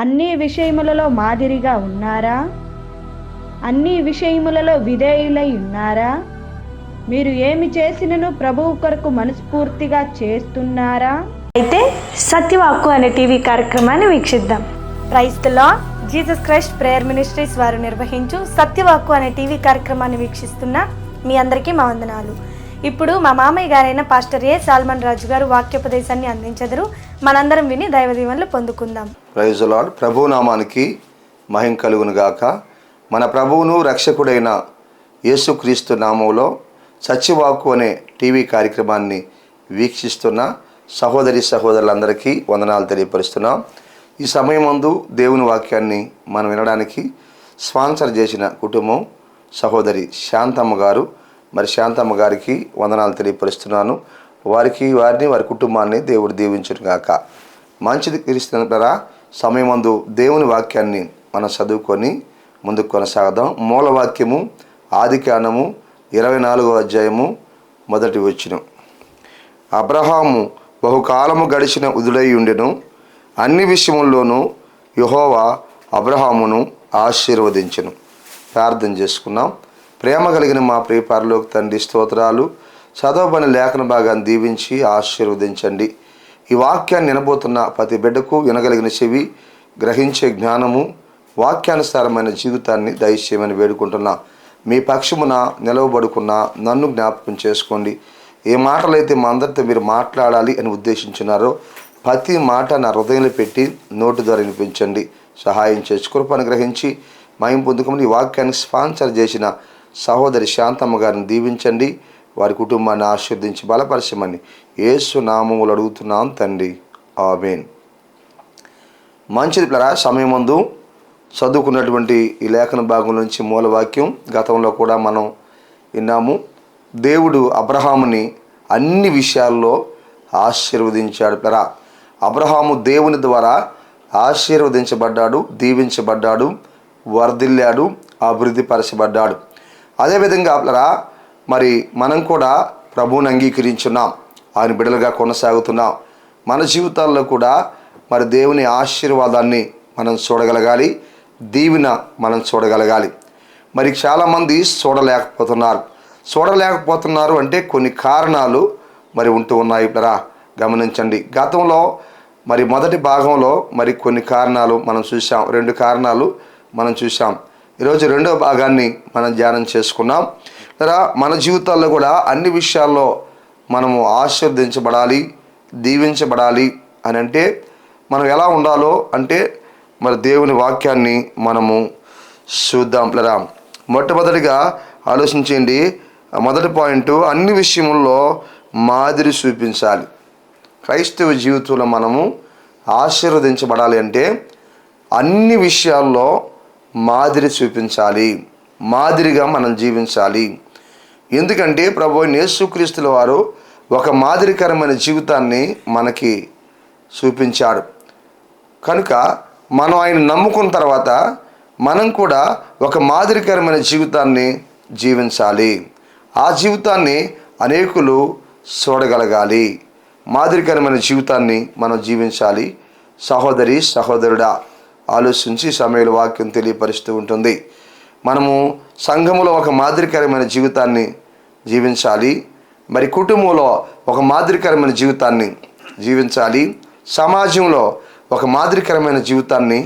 అన్ని విషయములలో మాదిరిగా ఉన్నారా? అన్ని విషయములలో విధేయులై ఉన్నారా? మీరు ఏమి చేసినను ప్రభువు కొరకు మనస్ఫూర్తిగా చేస్తున్నారా? అయితే సత్యవాక్కు అనే టీవీ కార్యక్రమాన్ని వీక్షిద్దాం. Praise the lord. Jesus Christ prayer ministries వారు నిర్వహించు సత్యవాక్కు అనే టీవీ కార్యక్రమాన్ని వీక్షిస్తున్న మీ అందరికీ మా వందనాలు. ఇప్పుడు మా మామయ్య గారైన పాస్టర్ ఏ సాల్మన్ రాజు గారు వాక్యోపదేశాన్ని అందించెదరు. మనందరం విని దైవ దీవెనలు పొందుకుందాం. Praise the lord. ప్రభు నామానికి మహిమ కలుగును గాక. మన ప్రభువును రక్షకుడైన యేసుక్రీస్తు నామములో సత్యవాక్కు అనే టీవీ కార్యక్రమాన్ని వీక్షిస్తున్న సహోదరి సహోదరులందరికీ వందనాలు తెలియపరుస్తున్నాం. ఈ సమయమందు దేవుని వాక్యాన్ని మనం వినడానికి స్పాన్సర్ చేసిన కుటుంబం సహోదరి శాంతమ్మ గారు. మరి శాంతమ్మ గారికి వందనాలు తెలియపరుస్తున్నాను. వారి కుటుంబాన్ని దేవుడు దీవించును గాక. మంచిది క్రీస్తురా. సమయమందు దేవుని వాక్యాన్ని మనం చదువుకొని ముందుకు కొనసాగదాం. మూలవాక్యము ఆదికాండము 24వ అధ్యాయము 1వ వచనం. అబ్రహాము బహుకాలము గడిచిన వృద్ధుడై ఉండెను. అన్ని విషయముల్లోనూ యెహోవా అబ్రహామును ఆశీర్వదించెను. ప్రార్థన చేసుకున్నాం. ప్రేమ కలిగిన మా ప్రియ పరలోక తండ్రి, స్తోత్రాలు. చదవబడిన లేఖన భాగాన్ని దీవించి ఆశీర్వదించండి. ఈ వాక్యాన్ని వినబోతున్న ప్రతి బిడ్డకు వినగలిగిన చెవి, గ్రహించే జ్ఞానము, వాక్యానుసారమైన జీవితాన్ని దయచేయమని వేడుకుంటున్నా. మీ పక్షమున నిలవబడుకున్న నన్ను జ్ఞాపకం చేసుకోండి. ఏ మాటలైతే మా అందరితో మీరు మాట్లాడాలి అని ఉద్దేశించున్నారో ప్రతి మాట నా హృదయంలో పెట్టి నోటి ద్వారా వినిపించండి. సహాయం చేసి కృపను గ్రహించి మహిమ పొందుకోమని ఈ వాక్యాన్ని స్పాన్సర్ చేసిన సహోదరి శాంతమ్మ గారిని దీవించండి. వారి కుటుంబాన్ని ఆశీర్వదించి బలపరచమని యేసు నామములు అడుగుతున్నాం తండ్రి. ఆమేన్. మంచిది ప్లరా. సమయమందు చదువుకున్నటువంటి ఈ లేఖన భాగం నుంచి మూలవాక్యం గతంలో కూడా మనం విన్నాము. దేవుడు అబ్రహాముని అన్ని విషయాల్లో ఆశీర్వదించాడు ప్లరా. అబ్రహాము దేవుని ద్వారా ఆశీర్వదించబడ్డాడు, దీవించబడ్డాడు, వర్ధిల్లాడు, అభివృద్ధిపరచబడ్డాడు. అదేవిధంగా ప్లరా మరి మనం కూడా ప్రభువుని అంగీకరించున్నాం, ఆయన బిడ్డలుగా కొనసాగుతున్నాం. మన జీవితాల్లో కూడా మరి దేవుని ఆశీర్వాదాన్ని మనం చూడగలగాలి, దీవెన మనం చూడగలగాలి. మరి చాలామంది చూడలేకపోతున్నారు అంటే కొన్ని కారణాలు మరి ఉంటూ ఉన్నాయి ప్లరా. గమనించండి. గతంలో మరి మొదటి భాగంలో మరి కొన్ని కారణాలు మనం చూసాం, 2 కారణాలు మనం చూసాం. ఈరోజు 2వ భాగాన్ని మనం ధ్యానం చేసుకున్నాం. మన జీవితాల్లో కూడా అన్ని విషయాల్లో మనము ఆశీర్వదించబడాలి, దీవించబడాలి అని అంటే మనం ఎలా ఉండాలో అంటే మరి దేవుని వాక్యాన్ని మనము చూద్దాం ప్లరా. మొట్టమొదటిగా ఆలోచించండి. మొదటి పాయింట్, అన్ని విషయముల్లో మాదిరి చూపించాలి. క్రైస్తవ జీవితంలో మనము ఆశీర్వదించబడాలి అంటే అన్ని విషయాల్లో మాదిరి చూపించాలి, మాదిరిగా మనం జీవించాలి. ఎందుకంటే ప్రభు యేసుక్రీస్తుల వారు ఒక మాదిరికరమైన జీవితాన్ని మనకి చూపించాడు. కనుక మనం ఆయన నమ్ముకున్న తర్వాత మనం కూడా ఒక మాదిరికరమైన జీవితాన్ని జీవించాలి. ఆ జీవితాన్ని అనేకులు చూడగలగాలి. మాదిరికరమైన జీవితాన్ని మనం జీవించాలి. సహోదరి సహోదరుడా, ఆలోచించి సమయంలో వాక్యం తెలియపరుస్తూ ఉంటుంది. మనము సంఘములో ఒక మాదిరికరమైన జీవితాన్ని జీవించాలి. మరి కుటుంబంలో ఒక మాదిరికరమైన జీవితాన్ని జీవించాలి. సమాజంలో ఒక మాదిరికరమైన జీవితాన్ని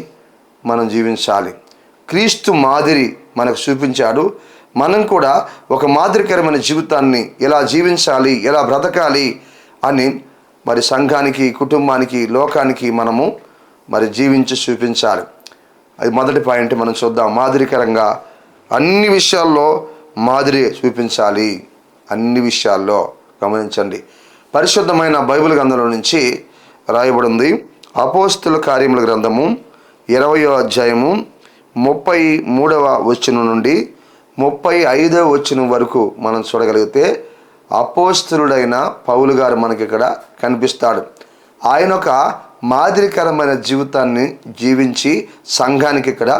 మనం జీవించాలి. క్రీస్తు మాదిరి మనకు చూపించాడు. మనం కూడా ఒక మాదిరికరమైన జీవితాన్ని ఎలా జీవించాలి, ఎలా బ్రతకాలి అని మరి సంఘానికి, కుటుంబానికి, లోకానికి మనము మరి జీవించి చూపించాలి. అది మొదటి పాయింట్ మనం చూద్దాం. మాదిరికరంగా అన్ని విషయాల్లో మాదిరి చూపించాలి. అన్ని విషయాల్లో గమనించండి. పరిశుద్ధమైన బైబిల్ గ్రంథంలో నుంచి రాయబడింది. అపోస్తుల కార్యముల గ్రంథము 20వ అధ్యాయము 33వ వచనం నుండి 35వ వచనం వరకు మనం చూడగలిగితే అపోస్తలుడైన పౌలు గారు మనకి ఇక్కడ కనిపిస్తాడు. ఆయన ఒక మాదిరికరమైన జీవితాన్ని జీవించి సంఘానికి ఇక్కడ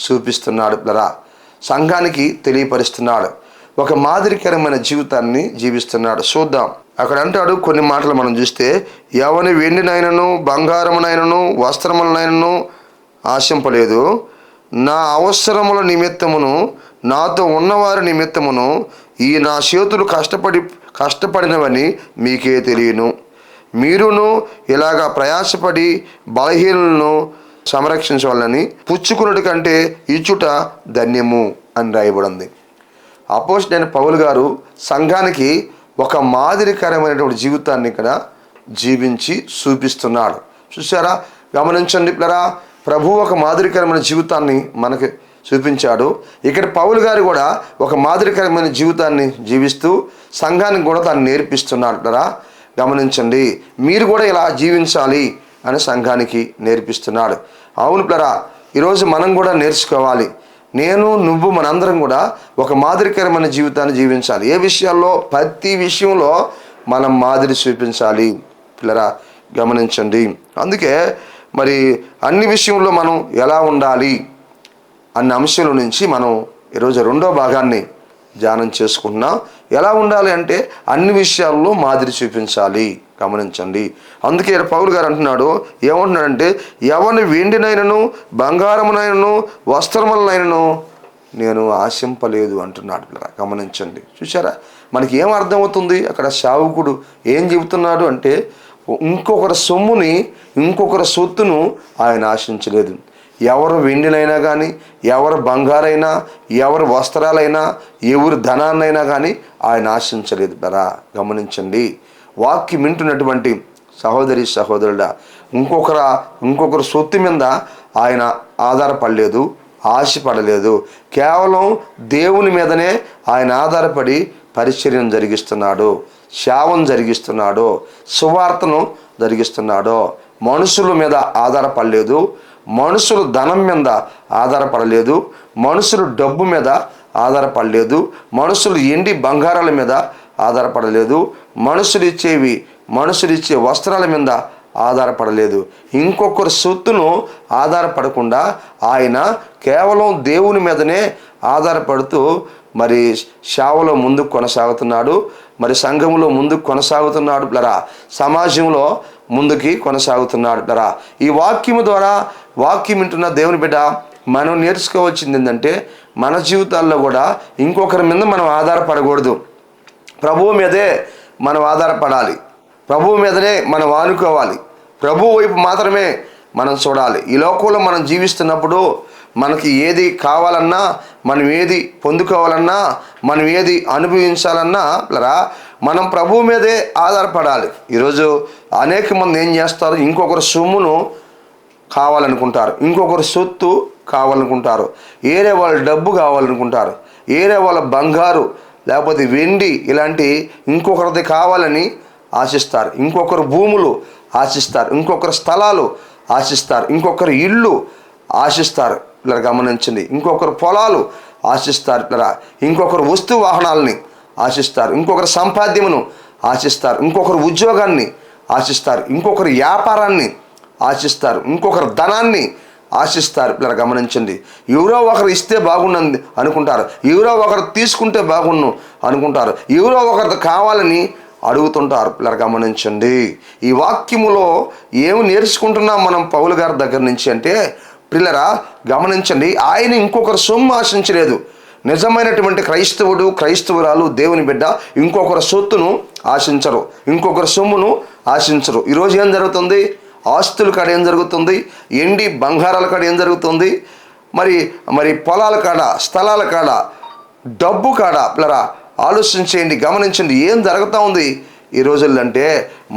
చూపిస్తున్నాడు ప్లరా. సంఘానికి తెలియపరుస్తున్నాడు. ఒక మాదిరికరమైన జీవితాన్ని జీవిస్తున్నాడు. చూద్దాం. అక్కడ అంటాడు కొన్ని మాటలు మనం చూస్తే, ఎవని వెండినైనను బంగారమునైనను వస్త్రములనైనను ఆశింపలేదు. నా అవసరముల నిమిత్తమును నాతో ఉన్నవారి నిమిత్తమును ఈ నా చేతులు కష్టపడినవని మీకే తెలియను. మీరును ఇలాగా ప్రయాసపడి బలహీనులను సంరక్షించవాలని పుచ్చుకున్నటి కంటే ఇచ్చుట ధన్యము అని రాయబడింది. అపోస్తలుడైన పౌలు గారు సంఘానికి ఒక మాదిరికరమైనటువంటి జీవితాన్ని ఇక్కడ జీవించి చూపిస్తున్నాడు. చూసారా, గమనించండి పిల్లరా, ప్రభు ఒక మాదిరికరమైన జీవితాన్ని మనకి చూపించాడు. ఇక్కడ పౌలు గారు కూడా ఒక మాదిరికరమైన జీవితాన్ని జీవిస్తూ సంఘానికి కూడా దాన్ని నేర్పిస్తున్నాడు పిల్లరా. గమనించండి, మీరు కూడా ఇలా జీవించాలి అని సంఘానికి నేర్పిస్తున్నాడు. అవును పిల్లరా, ఈరోజు మనం కూడా నేర్చుకోవాలి. నేను, నువ్వు, మనందరం కూడా ఒక మాదిరికరమైన జీవితాన్ని జీవించాలి. ఏ విషయాల్లో? ప్రతి విషయంలో మనం మాదిరి చూపించాలి పిల్లరా. గమనించండి, అందుకే మరి అన్ని విషయంలో మనం ఎలా ఉండాలి అన్న అంశంలో నుంచి మనం ఈరోజు రెండో భాగాన్ని ధ్యానం చేసుకుంటున్నాం. ఎలా ఉండాలి అంటే అన్ని విషయాల్లో మాదిరి చూపించాలి. గమనించండి, అందుకే పౌలు గారు అంటున్నాడు, ఏమంటున్నాడంటే, ఎవరిని వెండినైనను బంగారమునైనను వస్త్రములనైనను నేను ఆశింపలేదు అంటున్నాడు. గమనించండి, చూసారా, మనకి ఏం అర్థమవుతుంది? అక్కడ సేవకుడు ఏం చెబుతున్నాడు అంటే, ఇంకొకరి సొమ్ముని, ఇంకొకరి సొత్తును ఆయన ఆశించలేదు. ఎవరు వెండినైనా కానీ, ఎవరు బంగారైనా, ఎవరు వస్త్రాలైనా, ఎవరు ధనాన్నైనా కానీ ఆయన ఆశించలేదు బరా. గమనించండి, వాక్యం వింటున్నటువంటి సహోదరి సహోదరుడా, ఇంకొకరు సొత్తు మీద ఆయన ఆధారపడలేదు, ఆశపడలేదు. కేవలం దేవుని మీదనే ఆయన ఆధారపడి పరిచర్యను జరిగిస్తున్నాడు, సేవను జరిగిస్తున్నాడు, సువార్తను జరిగిస్తున్నాడు. మనుషుల మీద ఆధారపడలేదు, మనుషులు ధనం మీద ఆధారపడలేదు, మనుషులు డబ్బు మీద ఆధారపడలేదు, మనుషులు ఎండి బంగారాల మీద ఆధారపడలేదు, మనుషులు ఇచ్చే వస్త్రాల మీద ఆధారపడలేదు. ఇంకొకరి సొత్తును ఆధారపడకుండా ఆయన కేవలం దేవుని మీదనే ఆధారపడుతూ మరి సేవలో ముందుకు కొనసాగుతున్నాడు, మరి సంఘంలో ముందుకు కొనసాగుతున్నాడు పిల్లరా, సమాజంలో ముందుకి కొనసాగుతున్నాడు పిల్లరా. ఈ వాక్యము ద్వారా, వాక్యం వింటున్న దేవుని బిడ్డ, మనం నేర్చుకోవచ్చింది ఏంటంటే, మన జీవితాల్లో కూడా ఇంకొకరి మీద మనం ఆధారపడకూడదు. ప్రభువు మీదే మనం ఆధారపడాలి, ప్రభువు మీదనే మనం ఆనుకోవాలి, ప్రభువు వైపు మాత్రమే మనం చూడాలి. ఈ లోకంలో మనం జీవిస్తున్నప్పుడు మనకి ఏది కావాలన్నా, మనం ఏది పొందుకోవాలన్నా, మనం ఏది అనుభవించాలన్నా మనం ప్రభువు మీదే ఆధారపడాలి. ఈరోజు అనేక మంది ఏం చేస్తారు? ఇంకొకరి సొమ్మును కావాలనుకుంటారు, ఇంకొకరి సొత్తు కావాలనుకుంటారు, ఏరే వాళ్ళ డబ్బు కావాలనుకుంటారు, ఏరే వాళ్ళ బంగారు లేకపోతే వెండి ఇలాంటి ఇంకొకరిది కావాలని ఆశిస్తారు. ఇంకొకరు భూములు ఆశిస్తారు, ఇంకొకరు స్థలాలు ఆశిస్తారు, ఇంకొకరు ఇళ్ళు ఆశిస్తారు. ఇలా గమనించండి, ఇంకొకరు పొలాలు ఆశిస్తారు, ఇలా ఇంకొకరు వస్తు వాహనాలని ఆశిస్తారు, ఇంకొకరు సంపాద్యమును ఆశిస్తారు, ఇంకొకరు ఉద్యోగాన్ని ఆశిస్తారు, ఇంకొకరు వ్యాపారాన్ని ఆశిస్తారు, ఇంకొకరు ధనాన్ని ఆశిస్తారు. ఇలా గమనించండి, ఎవరో ఒకరు ఇస్తే బాగున్నది అనుకుంటారు, ఎవరో ఒకరు తీసుకుంటే బాగున్ను అనుకుంటారు, ఎవరో ఒకరు కావాలని అడుగుతుంటారు. ఇలా గమనించండి, ఈ వాక్యములో ఏమి నేర్చుకుంటున్నాం మనం పౌలు గారి దగ్గర నుంచి అంటే, పిల్లరా గమనించండి, ఆయన ఇంకొకరు సొమ్ము ఆశించలేదు. నిజమైనటువంటి క్రైస్తవుడు, క్రైస్తవురాలు, దేవుని బిడ్డ ఇంకొకరు సొత్తును ఆశించరు, ఇంకొకరు సొమ్మును ఆశించరు. ఈరోజు ఏం జరుగుతుంది? ఆస్తుల కాడ ఏం జరుగుతుంది? ఎండి బంగారాల కాడ ఏం జరుగుతుంది? మరి పొలాల కాడ, స్థలాల కాడ, డబ్బు కాడ పిల్లరా ఆలోచించేయండి, గమనించండి ఏం జరుగుతూ ఉంది ఈ రోజుల్లో. అంటే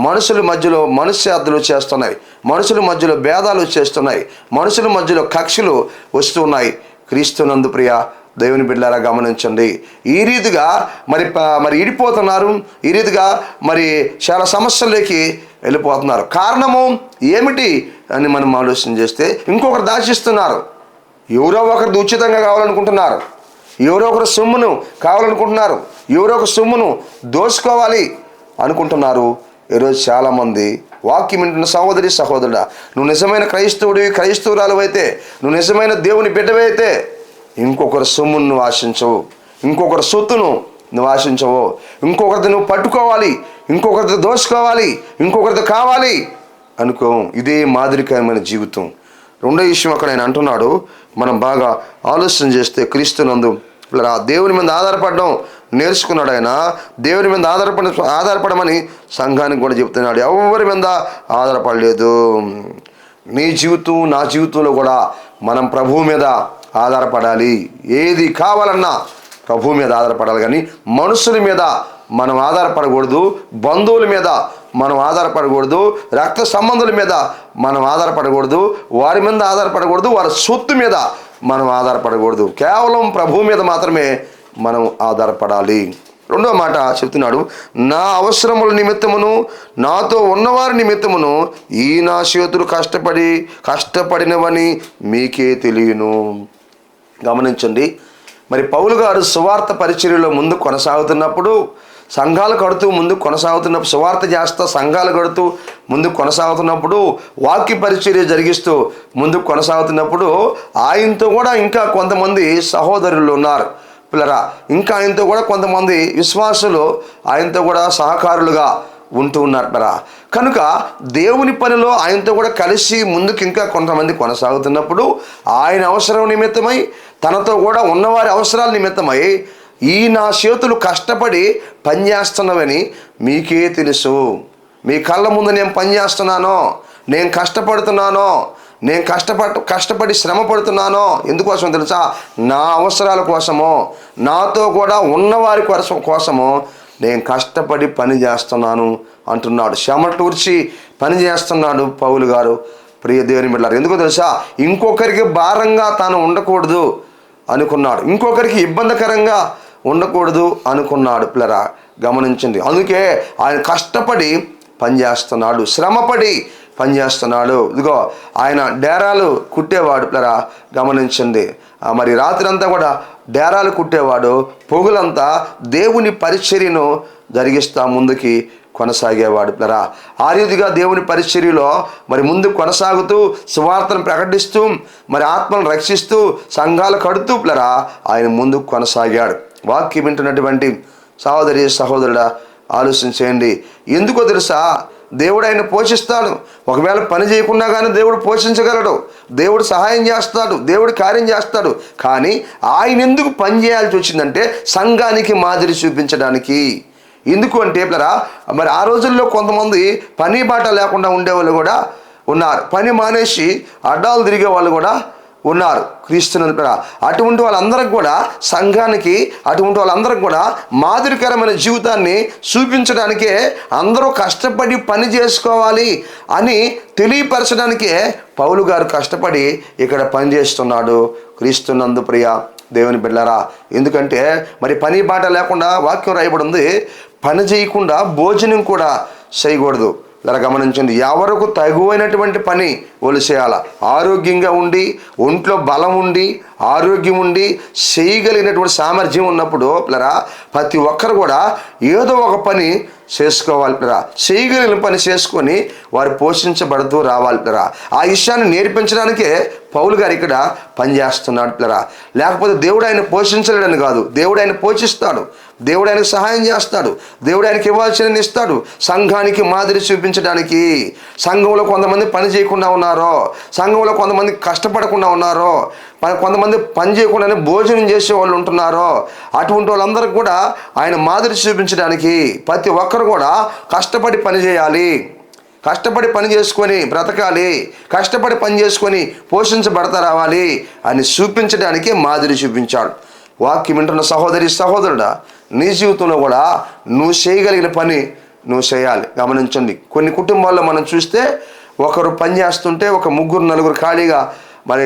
మనుషుల మధ్యలో మనశ్శార్థులు చేస్తున్నాయి, మనుషుల మధ్యలో భేదాలు చేస్తున్నాయి, మనుషుల మధ్యలో కక్షలు వస్తున్నాయి. క్రీస్తునందు ప్రియ దేవుని బిడ్డలారా గమనించండి, ఈ రీతిగా మరి ఇడిపోతున్నారు, ఈ రీతిగా మరి చాలా సమస్యల్లోకి వెళ్ళిపోతున్నారు. కారణము ఏమిటి అని మనం ఆలోచన చేస్తే, ఇంకొకరు దాచిస్తున్నారు, ఎవరో ఒకరు ఉచితంగా కావాలనుకుంటున్నారు, ఎవరో ఒకరు సొమ్మును కావాలనుకుంటున్నారు, ఎవరో ఒక సొమ్మును దోచుకోవాలి అనుకుంటున్నారు. ఈరోజు చాలామంది వాక్యం వింటున్న సహోదరి సహోదరుడా, నువ్వు నిజమైన క్రైస్తవుడివి, క్రైస్తవురాలు అయితే, నువ్వు నిజమైన దేవుని బిడ్డవైతే ఇంకొకరి సొమ్మును నువ్వు ఆశించవు, ఇంకొకరి సొత్తును నువ్వు ఆశించవు, ఇంకొకరిది నువ్వు పట్టుకోవాలి, ఇంకొకరిది దోచుకోవాలి, ఇంకొకరిది కావాలి అనుకో. ఇదే మాదిరికరమైన జీవితం. రెండో విషయం అక్కడ ఆయన అంటున్నాడు, మనం బాగా ఆలోచన చేస్తే క్రీస్తునందు దేవుని మీద ఆధారపడడం నేర్చుకున్నాడు. ఆయన దేవుని మీద ఆధారపడమని సంఘానికి కూడా చెప్తున్నాడు. ఎవరి మీద ఆధారపడలేదు. నీ జీవితం నా జీవితంలో కూడా మనం ప్రభువు మీద ఆధారపడాలి. ఏది కావాలన్నా ప్రభువు మీద ఆధారపడాలి, కానీ మనుషుల మీద మనం ఆధారపడకూడదు. బంధువుల మీద మనం ఆధారపడకూడదు. రక్త సంబంధుల మీద మనం ఆధారపడకూడదు. వారి మీద ఆధారపడకూడదు. వారి సొత్తు మీద మనం ఆధారపడకూడదు. కేవలం ప్రభువు మీద మాత్రమే మనం ఆధారపడాలి. రెండో మాట చెప్తున్నాడు, నా అవసరముల నిమిత్తమును నాతో ఉన్నవారి నిమిత్తమును ఈ నా చేతులు కష్టపడినవని మీకే తెలియను. గమనించండి, మరి పౌలు గారు సువార్త పరిచర్యలో ముందు కొనసాగుతున్నప్పుడు, సంఘాలు కడుతూ ముందు కొనసాగుతున్నప్పుడు, సువార్త చేస్తా సంఘాలు కడుతూ ముందు కొనసాగుతున్నప్పుడు, వాక్య పరిచర్య జరిగిస్తూ ముందుకు కొనసాగుతున్నప్పుడు ఆయనతో కూడా ఇంకా కొంతమంది సహోదరులు ఉన్నారు పిల్లరా. ఇంకా ఆయనతో కూడా కొంతమంది విశ్వాసులు ఆయనతో కూడా సహకారులుగా ఉంటూ ఉన్నారు పిల్లరా. కనుక దేవుని పనిలో ఆయనతో కూడా కలిసి ముందుకు ఇంకా కొంతమంది కొనసాగుతున్నప్పుడు ఆయన అవసరం నిమిత్తమై, తనతో కూడా ఉన్నవారి అవసరాల నిమిత్తమై ఈ నా చేతులు కష్టపడి పనిచేస్తున్నవని మీకే తెలుసు. మీ కళ్ళ ముందు నేను పనిచేస్తున్నానో, నేను కష్టపడుతున్నానో, నేను కష్టపడి శ్రమ పడుతున్నానో. ఎందుకోసం తెలుసా? నా అవసరాల కోసమో, నాతో కూడా ఉన్నవారి కోసమో నేను కష్టపడి పని చేస్తున్నాను అంటున్నాడు. చెమటూర్చి పని చేస్తున్నాడు పౌలు గారు. ప్రియ దేవుని బిడ్డలారా, ఎందుకో తెలుసా? ఇంకొకరికి భారంగా తాను ఉండకూడదు అనుకున్నాడు. ఇంకొకరికి ఇబ్బందికరంగా ఉండకూడదు అనుకున్నాడు పిల్లరా. గమనించండి, అందుకే ఆయన కష్టపడి పనిచేస్తున్నాడు, శ్రమపడి పనిచేస్తున్నాడు. ఇదిగో ఆయన డేరాలు కుట్టేవాడు పిల్లరా. గమనించండి, మరి రాత్రి అంతా కూడా డేరాలు కుట్టేవాడు, పొగులంతా దేవుని పరిచర్యను జరిగిస్తా ముందుకి కొనసాగేవాడు పిల్లరా. ఆ రీతిగా దేవుని పరిచర్యలో మరి ముందు కొనసాగుతూ సువార్తను ప్రకటిస్తూ మరి ఆత్మను రక్షిస్తూ సంఘాలు కడుతూ పిల్లరా ఆయన ముందుకు కొనసాగాడు. వాక్యం వింటున్నటువంటి సహోదరి సహోదరుడా, ఆలోచన చేయండి. ఎందుకో తెలుసా? దేవుడు ఆయన పోషిస్తాడు. ఒకవేళ పని చేయకుండా కానీ దేవుడు పోషించగలడు, దేవుడు సహాయం చేస్తాడు, దేవుడు కార్యం చేస్తాడు. కానీ ఆయన ఎందుకు పని చేయాల్సి వచ్చిందంటే సంఘానికి మాదిరి చూపించడానికి. ఎందుకు అంటే పిల్లరా, మరి ఆ రోజుల్లో కొంతమంది పని బాట లేకుండా ఉండేవాళ్ళు కూడా ఉన్నారు. పని మానేసి అడ్డాలు తిరిగే వాళ్ళు కూడా ఉన్నారు క్రీస్తునందు పిల్లరా. అటువంటి వాళ్ళందరికి కూడా సంఘానికి, అటువంటి వాళ్ళందరికి కూడా మాదిరికరమైన జీవితాన్ని చూపించడానికే అందరూ కష్టపడి పని చేసుకోవాలి అని తెలియపరచడానికే పౌలు గారు కష్టపడి ఇక్కడ పని చేస్తున్నాడు క్రీస్తునందు ప్రియ దేవుని బిడ్డలారా. ఎందుకంటే మరి పని బాట లేకుండా వాక్యం రాయబడి ఉంది, పని చేయకుండా భోజనం కూడా చేయకూడదు. ఇలా గమనించండి, ఎవరికి తగువైనటువంటి పని వాళ్ళు చేయాలి. ఆరోగ్యంగా ఉండి, ఒంట్లో బలం ఉండి, ఆరోగ్యం ఉండి, చేయగలిగినటువంటి సామర్థ్యం ఉన్నప్పుడు పిల్లరా ప్రతి ఒక్కరు కూడా ఏదో ఒక పని చేసుకోవాలి పిల్లరా. చేయగలిగిన పని చేసుకొని వారు పోషించబడుతూ రావాలి పిల్లరా. ఆ విషయాన్ని నేర్పించడానికే పౌలు గారు ఇక్కడ పనిచేస్తున్నాడు పిల్లరా. లేకపోతే దేవుడు ఆయన పోషించలేడని కాదు, దేవుడు ఆయన పోషిస్తాడు, దేవుడు ఆయనకు సహాయం చేస్తాడు, దేవుడు ఆయనకి ఇవ్వాల్సిన ఇస్తాడు. సంఘానికి మాదిరి చూపించడానికి. సంఘంలో కొంతమంది పని చేయకుండా ఉన్నారో, సంఘంలో కొంతమంది కష్టపడకుండా ఉన్నారో, కొంతమంది పని చేయకుండానే భోజనం చేసే వాళ్ళు ఉంటున్నారో, అటువంటి వాళ్ళందరికీ కూడా ఆయన మాదిరి చూపించడానికి ప్రతి ఒక్కరు కూడా కష్టపడి పని చేయాలి, కష్టపడి పని చేసుకొని బ్రతకాలి, కష్టపడి పని చేసుకొని పోషించబడతా రావాలి అని చూపించడానికి మాదిరి చూపించాడు. వాక్యం వింటున్న సహోదరి సహోదరుడా, నీ జీవితంలో కూడా నువ్వు చేయగలిగిన పని నువ్వు చేయాలి. గమనించండి, కొన్ని కుటుంబాల్లో మనం చూస్తే ఒకరు పని చేస్తుంటే ఒక ముగ్గురు నలుగురు ఖాళీగా మరి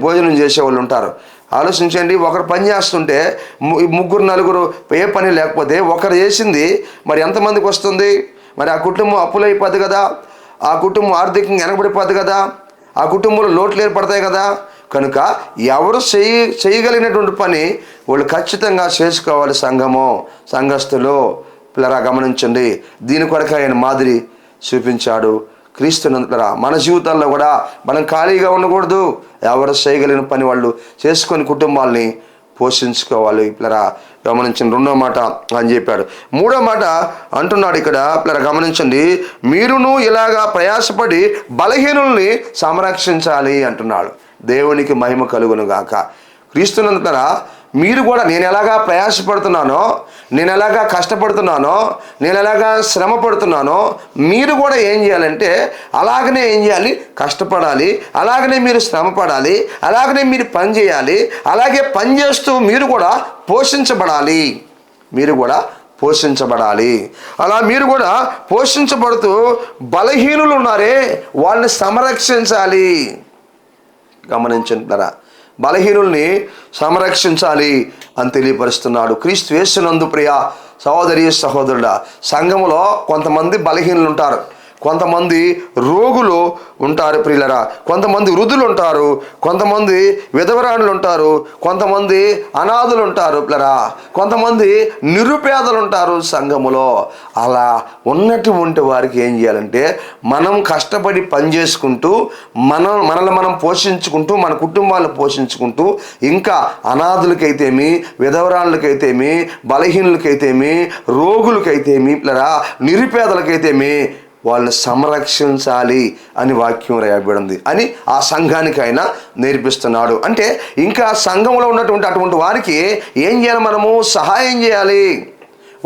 భోజనం చేసేవాళ్ళు ఉంటారు. ఆలోచించండి, ఒకరు పని చేస్తుంటే ముగ్గురు నలుగురు ఏ పని లేకపోతే ఒకరు చేసింది మరి ఎంతమందికి వస్తుంది? మరి ఆ కుటుంబం అప్పులైపోద్ది కదా, ఆ కుటుంబం ఆర్థికంగా వెనకబడిపోద్ది కదా, ఆ కుటుంబంలో లోట్లు ఏర్పడతాయి కదా. కనుక ఎవరు చేయగలిగినటువంటి పని వాళ్ళు ఖచ్చితంగా చేసుకోవాలి. సంఘము, సంఘస్థులు పిల్లరా గమనించండి, దీని కొరకు ఆయన మాదిరి చూపించాడు క్రీస్తునందు పిల్లరా. మన జీవితాల్లో కూడా మనం ఖాళీగా ఉండకూడదు. ఎవరు చేయగలిగిన పని వాళ్ళు చేసుకొని కుటుంబాలని పోషించుకోవాలి పిల్లరా. గమనించండి. రెండో మాట అని చెప్పాడు. మూడో మాట అంటున్నాడు ఇక్కడ, గమనించండి, మీరును ఇలాగా ప్రయాసపడి బలహీనుల్ని సంరక్షించాలి అంటున్నాడు. దేవునికి మహిమ కలుగును గాక. క్రీస్తునందుకరా మీరు కూడా నేను ఎలాగా ప్రయాసపడుతున్నానో, నేను ఎలాగా కష్టపడుతున్నానో, నేను ఎలాగా శ్రమ పడుతున్నానో మీరు కూడా ఏం చేయాలంటే అలాగనే ఏం చేయాలి, కష్టపడాలి. అలాగనే మీరు శ్రమ పడాలి, అలాగనే మీరు పని చేయాలి. అలాగే పని చేస్తూ మీరు కూడా పోషించబడాలి. మీరు కూడా పోషించబడాలి. అలా మీరు కూడా పోషించబడుతూ బలహీనులు ఉన్నారే వాళ్ళని సంరక్షించాలి. గమనించుంటారా, బలహీనుల్ని సంరక్షించాలి అని తెలియపరుస్తున్నాడు. క్రీస్తు యేసునందు ప్రియ సహోదరి సహోదరుడా, సంఘములో కొంతమంది బలహీనులు ఉంటారు, కొంతమంది రోగులు ఉంటారు ప్రియులరా, కొంతమంది వృద్ధులు ఉంటారు, కొంతమంది విధవరాణులు ఉంటారు, కొంతమంది అనాథులు ఉంటారు ప్రియులరా, కొంతమంది నిరుపేదలు ఉంటారు సంఘములో. అలా ఉన్నటువంటి వారికి ఏం చేయాలంటే మనం కష్టపడి పని చేసుకుంటూ మనల్ని మనం పోషించుకుంటూ మన కుటుంబాలను పోషించుకుంటూ ఇంకా అనాథులకైతేమి, విధవరాణులకైతేమి, బలహీనులకైతేమి, రోగులకైతేమి ప్రియులరా, నిరుపేదలకైతేమి వాళ్ళని సంరక్షించాలి అని వాక్యం రాయబడింది అని ఆ సంఘానికి ఆయన నేర్పిస్తున్నాడు. అంటే ఇంకా సంఘంలో ఉన్నటువంటి అటువంటి వారికి ఏం చేయాలి, మనము సహాయం చేయాలి,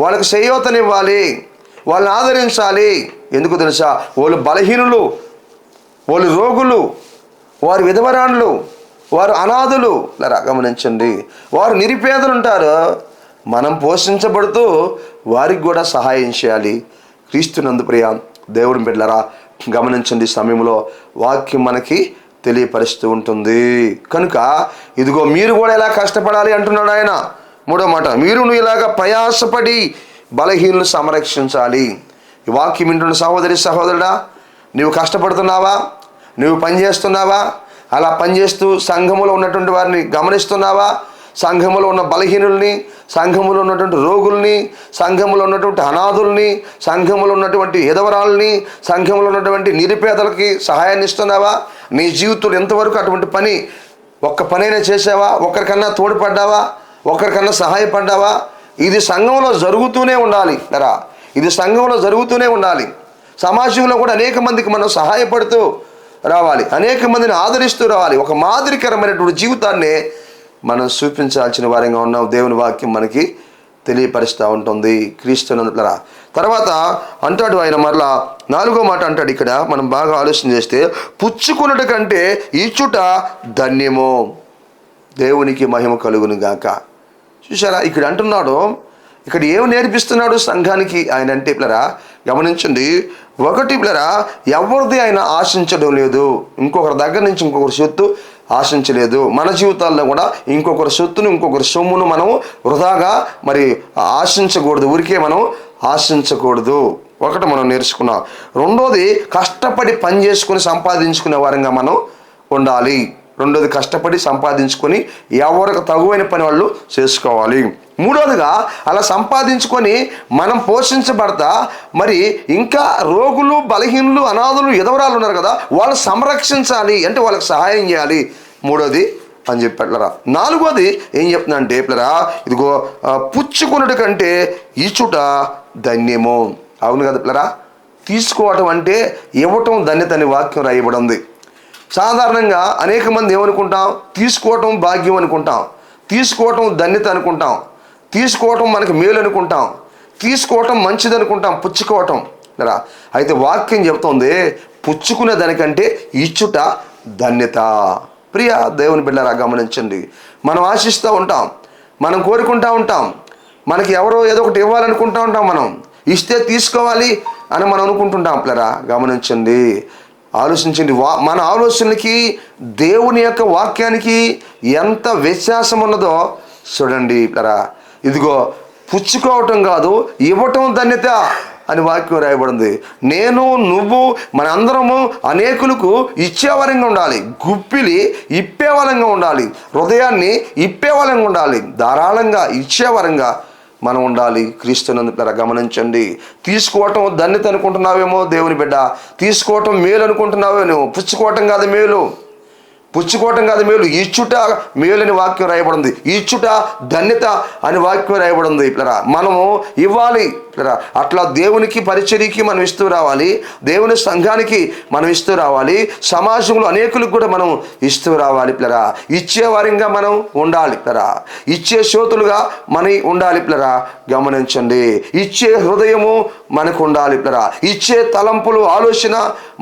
వాళ్ళకి చేయూతనివ్వాలి, వాళ్ళని ఆదరించాలి. ఎందుకు తెలుసా, వాళ్ళు బలహీనులు, వాళ్ళు రోగులు, వారు విధవరాణులు, వారు అనాథులు. గమనించండి, వారు నిరుపేదలు ఉంటారు. మనం పోషించబడుతూ వారికి కూడా సహాయం చేయాలి. క్రీస్తునందు ప్రియ దేవుని బిడ్డలారా, గమనించండి, సమయంలో వాక్యం మనకి తెలియపరుస్తూ ఉంటుంది. కనుక ఇదిగో మీరు కూడా ఎలా కష్టపడాలి అంటున్నాడు ఆయన. మూడో మాట, మీరు ఇలాగ ప్రయాసపడి బలహీనులు సంరక్షించాలి. ఈ వాక్యం వింటున్న సహోదరి సహోదరుడా, నువ్వు కష్టపడుతున్నావా? నువ్వు పనిచేస్తున్నావా? అలా పనిచేస్తూ సంఘములో ఉన్నటువంటి వారిని గమనిస్తున్నావా? సంఘములో ఉన్న బలహీనుల్ని, సంఘములో ఉన్నటువంటి రోగుల్ని, సంఘములో ఉన్నటువంటి అనాథుల్ని, సంఘములో ఉన్నటువంటి ఎదవరాల్ని, సంఘములో ఉన్నటువంటి నిరుపేదలకి సహాయాన్ని ఇస్తున్నావా? నీ జీవితంలో ఎంతవరకు అటువంటి పని, ఒక్క పనైనా చేసావా? ఒకరికన్నా తోడ్పడ్డావా? ఒకరికన్నా సహాయపడ్డావా? ఇది సంఘంలో జరుగుతూనే ఉండాలి కదా, ఇది సంఘంలో జరుగుతూనే ఉండాలి. సమాజంలో కూడా అనేక మందికి మనం సహాయపడుతూ రావాలి, అనేక మందిని ఆదరిస్తూ రావాలి. ఒక మాదిరికరమైనటువంటి జీవితాన్ని మనం చూపించాల్సిన వారంగా ఉన్నాం. దేవుని వాక్యం మనకి తెలియపరుస్తూ ఉంటుంది. క్రీస్తునందులరా తర్వాత అంటాడు ఆయన మరలా నాలుగో మాట అంటాడు ఇక్కడ, మనం బాగా ఆలోచన చేస్తే, పుచ్చుకున్నట కంటే ఇచ్చుట ధన్యము. దేవునికి మహిమ కలుగును గాక. చూసారా, ఇక్కడ అంటున్నాడు, ఇక్కడ ఏమి నేర్పిస్తున్నాడు సంఘానికి ఆయన అంటే పిల్లరా, గమనించండి. ఒకటి పిల్లరా, ఎవరిది ఆయన ఆశించడం లేదు, ఇంకొకరి దగ్గర నుంచి ఇంకొకరి సొత్తు ఆశించలేదు. మన జీవితాల్లో కూడా ఇంకొకరి సొత్తును, ఇంకొకరి సొమ్మును మనం వృధాగా మరి ఆశించకూడదు, ఊరికే మనం ఆశించకూడదు. ఒకటి మనం నేర్చుకున్నాం. రెండోది, కష్టపడి పని చేసుకుని సంపాదించుకునే వారంగా మనం ఉండాలి. రెండోది, కష్టపడి సంపాదించుకొని ఎవరికి తగువైన పని వాళ్ళు చేసుకోవాలి. మూడోదిగా, అలా సంపాదించుకొని మనం పోషించబడతా మరి ఇంకా రోగులు, బలహీనులు, అనాథులు, ఎదవరాలు ఉన్నారు కదా, వాళ్ళు సంరక్షించాలి, అంటే వాళ్ళకి సహాయం చేయాలి. మూడోది అని చెప్పట్లరా. నాలుగోది ఏం చెప్తున్నా అంటే పిల్లరా, ఇదిగో పుచ్చుకున్నటి కంటే ఇచ్చుట ధన్యము. అవును కదా పిల్లరా, తీసుకోవటం అంటే ఇవ్వటం ధన్యత అని వాక్యం రాయబడి ఉంది. సాధారణంగా అనేక మంది ఏమనుకుంటాం, తీసుకోవటం భాగ్యం అనుకుంటాం, తీసుకోవటం ధన్యత అనుకుంటాం, తీసుకోవటం మనకి మేలు అనుకుంటాం, తీసుకోవటం మంచిది అనుకుంటాం, పుచ్చుకోవటం రా. అయితే వాక్యం చెప్తుంది, పుచ్చుకునే దానికంటే ఇచ్చుట ధన్యత. ప్రియ దేవుని బిడ్డలారా, గమనించండి. మనం ఆశిస్తూ ఉంటాం, మనం కోరుకుంటూ ఉంటాం, మనకి ఎవరో ఏదో ఒకటి ఇవ్వాలనుకుంటూ ఉంటాం, మనం ఇస్తే తీసుకోవాలి అని మనం అనుకుంటుంటాం. పిల్లరా గమనించండి, ఆలోచించండి. మన ఆలోచనలకి దేవుని యొక్క వాక్యానికి ఎంత వ్యత్యాసం ఉన్నదో చూడండి. పిల్లరా, ఇదిగో పుచ్చుకోవటం కాదు, ఇవ్వటం ధన్యత అని వాక్యం రాయబడింది. నేను, నువ్వు, మనందరము అనేకులకు ఇచ్చేవరంగా ఉండాలి, గుప్పిలి ఇప్పేవరంగా ఉండాలి, హృదయాన్ని ఇప్పేవరంగా ఉండాలి, ధారాళంగా ఇచ్చేవరంగా మనం ఉండాలి. క్రీస్తునందుకు గమనించండి. తీసుకోవటం ధన్యత అనుకుంటున్నావేమో దేవుని బిడ్డ, తీసుకోవటం మేలు అనుకుంటున్నావే నువ్వు, పుచ్చుకోవటం కాదు మేలు. పుచ్చుకోవటం కాదు మేలు, ఇచ్చుట మేలు అని వాక్యం రాయబడింది. ఇచ్చుట ధన్యత అని వాక్యం రాయబడింది. పిల్లరా మనము ఇవ్వాలి పిల్లరా. అట్లా దేవునికి పరిచర్యకి మనం ఇస్తూ రావాలి, దేవుని సంఘానికి మనం ఇస్తూ రావాలి, సమాజంలో అనేకులకు కూడా మనం ఇస్తూ రావాలి పిల్లరా. ఇచ్చేవారిగా మనం ఉండాలి పిల్లరా, ఇచ్చే శ్రోతులుగా మనం ఉండాలి పిల్లరా. గమనించండి, ఇచ్చే హృదయము మనకు ఉండాలి పిల్లరా, ఇచ్చే తలంపులు ఆలోచన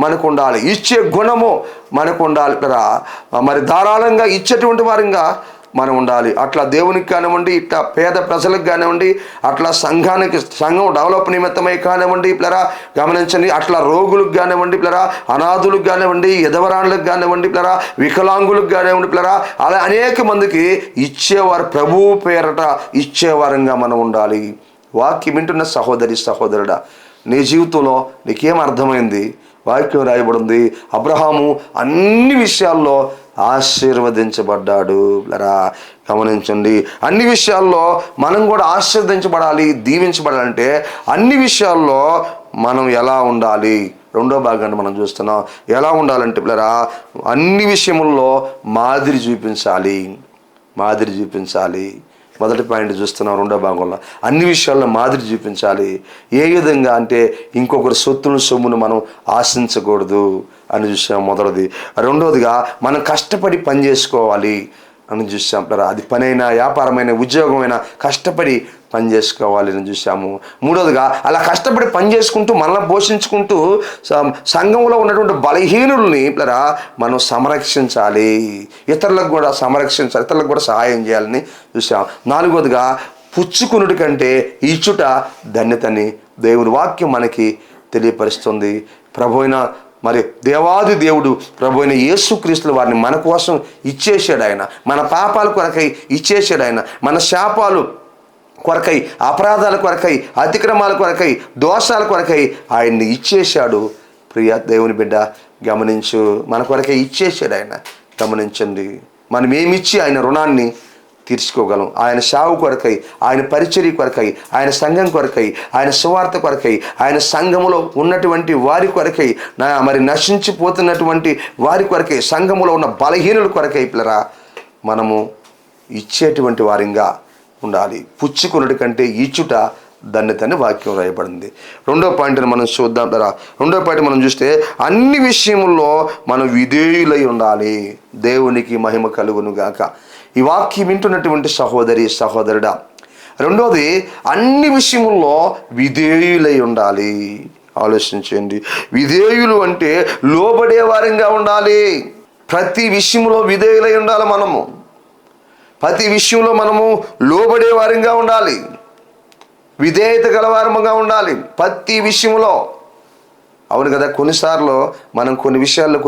మనకు ఉండాలి, ఇచ్చే గుణము మనకు ఉండాలి పిల్లరా. మరి ధారాళంగా ఇచ్చేటువంటి వారంగా మనం ఉండాలి. అట్లా దేవునికి కానివ్వండి, ఇట్లా పేద ప్రజలకు కానివ్వండి, అట్లా సంఘం డెవలప్ నిమిత్తమై కానివ్వండి పిల్లరా. గమనించండి, అట్లా రోగులకు కానివ్వండి పిల్లరా, అనాథులకు కానివ్వండి, ఎదవరాళ్ళకు కానివ్వండి పిల్లరా, వికలాంగులకు కానివ్వండి పిల్లరా, అలా అనేక మందికి ఇచ్చేవారు, ప్రభువు పేరట ఇచ్చేవారంగా మనం ఉండాలి. వాక్యం వింటున్న సహోదరి సహోదరుడా, నీ జీవితంలో నీకేం అర్థమైంది? వాక్యం రాయబడింది, అబ్రహాము అన్ని విషయాల్లో ఆశీర్వదించబడ్డాడు. గమనించండి, అన్ని విషయాల్లో మనం కూడా ఆశీర్వదించబడాలి, దీవించబడాలంటే అన్ని విషయాల్లో మనం ఎలా ఉండాలి? రెండో భాగాన్ని మనం చూస్తున్నాం. ఎలా ఉండాలంటే పిల్లరా, అన్ని విషయముల్లో మాదిరి చూపించాలి. మాదిరి చూపించాలి. మొదటి పాయింట్ చూస్తున్నాం. రెండో భాగంలో అన్ని విషయాల్లో మాదిరి చూపించాలి. ఏ విధంగా అంటే ఇంకొకరి సొత్తును సొమ్మును మనం ఆశించకూడదు అని చూసాం మొదటిది. రెండోదిగా మనం కష్టపడి పని చేసుకోవాలి అని చూసాం. అది పనైనా వ్యాపారమైన ఉద్యోగమైనా కష్టపడి పని చేసుకోవాలి అని చూసాము. మూడోదిగా అలా కష్టపడి పని చేసుకుంటూ మనల్ని పోషించుకుంటూ సంఘంలో ఉన్నటువంటి బలహీనుల్ని మనం సంరక్షించాలి, ఇతరులకు కూడా సంరక్షించాలి, ఇతరులకు కూడా సహాయం చేయాలని చూసాం. నాలుగోదిగా పుచ్చుకునుడి కంటే ఇచ్చుట ధన్యతని దేవుని వాక్యం మనకి తెలియపరుస్తుంది. ప్రభు అయిన మరి దేవాది దేవుడు ప్రభు అయిన యేసుక్రీస్తుల వారిని మన కోసం ఇచ్చేసాడు. ఆయన మన పాపాల కొరకై ఇచ్చేసాడు. ఆయన మన శాపాలు కొరకై, అపరాధాల కొరకై, అతిక్రమాల కొరకై, దోషాల కొరకై ఆయన్ని ఇచ్చేశాడు. ప్రియ దేవుని బిడ్డ గమనించు, మన కొరకై ఇచ్చేసాడు ఆయన. గమనించండి, మనం ఏమిచ్చి ఆయన రుణాన్ని తీర్చుకోగలం? ఆయన సేవ కొరకై, ఆయన పరిచర్య కొరకై, ఆయన సంఘం కొరకై, ఆయన సువార్త కొరకై, ఆయన సంఘములో ఉన్నటువంటి వారి కొరకై, మరి నశించిపోతున్నటువంటి వారి కొరకై, సంఘములో ఉన్న బలహీనుల కొరకై పిల్లరా మనము ఇచ్చేటువంటి వారిగా ఉండాలి. పుచ్చుకునుడి కంటే ఇచ్చుట ధన్యతని వాక్యం రాయబడింది. రెండో పాయింట్ని మనం చూద్దాం. రెండో పాయింట్ మనం చూస్తే అన్ని విషయముల్లో మనం విధేయులై ఉండాలి. దేవునికి మహిమ కలుగును గాక. ఈ వాక్యం వింటున్నటువంటి సహోదరి సహోదరుడా, రెండోది అన్ని విషయముల్లో విధేయులై ఉండాలి. ఆలోచించండి, విధేయులు అంటే లోబడే వారంగా ఉండాలి. ప్రతి విషయంలో విధేయులై ఉండాలి. మనము ప్రతి విషయంలో మనము లోబడే వారంగా ఉండాలి, విధేయత గలవారముగా ఉండాలి ప్రతి విషయంలో. అవును కదా, కొన్నిసార్లు మనం కొన్ని విషయాల్లో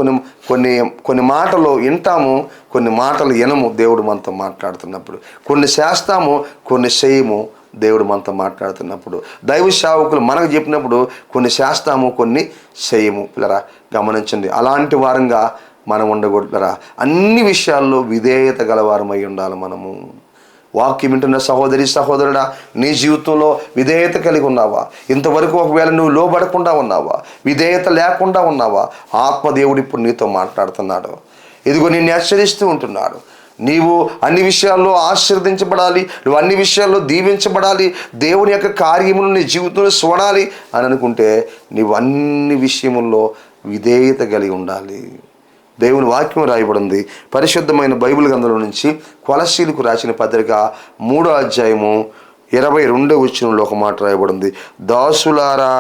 కొన్ని మాటలు వింటాము, కొన్ని మాటలు వినము. దేవుడు మనతో మాట్లాడుతున్నప్పుడు కొన్ని చేస్తాము, కొన్ని చేయము. దేవుడు మనతో మాట్లాడుతున్నప్పుడు దైవ సేవకులు మనకు చెప్పినప్పుడు కొన్ని చేస్తాము, కొన్ని చేయము. పిల్లరా గమనించండి, అలాంటి వారంగా మనం ఉండకూడదురా. అన్ని విషయాల్లో విధేయత గలవారమై ఉండాలి మనము. వాక్యం వింటున్న సహోదరి సహోదరుడా, నీ జీవితంలో విధేయత కలిగి ఉన్నావా? ఇంతవరకు ఒకవేళ నువ్వు లోబడకుండా ఉన్నావా, విధేయత లేకుండా ఉన్నావా? ఆత్మదేవుడు ఇప్పుడు నీతో మాట్లాడుతున్నాడు. ఇదిగో నిన్ను హెచ్చరిస్తూ ఉంటున్నాడు. నీవు అన్ని విషయాల్లో ఆశీర్వదించబడాలి, నువ్వు అన్ని విషయాల్లో దీవించబడాలి, దేవుని యొక్క కార్యములు నీ జీవితంలో చూడాలి అని అనుకుంటే నీవు అన్ని విషయముల్లో విధేయత కలిగి ఉండాలి. దేవుని వాక్యం రాయబడింది పరిశుద్ధమైన బైబిల్ గ్రంథంలో నుంచి కొలస్సీలకు రాసిన పత్రిక 3వ అధ్యాయము 22వ వచనంలో ఒక మాట రాయబడింది. దాసులారా,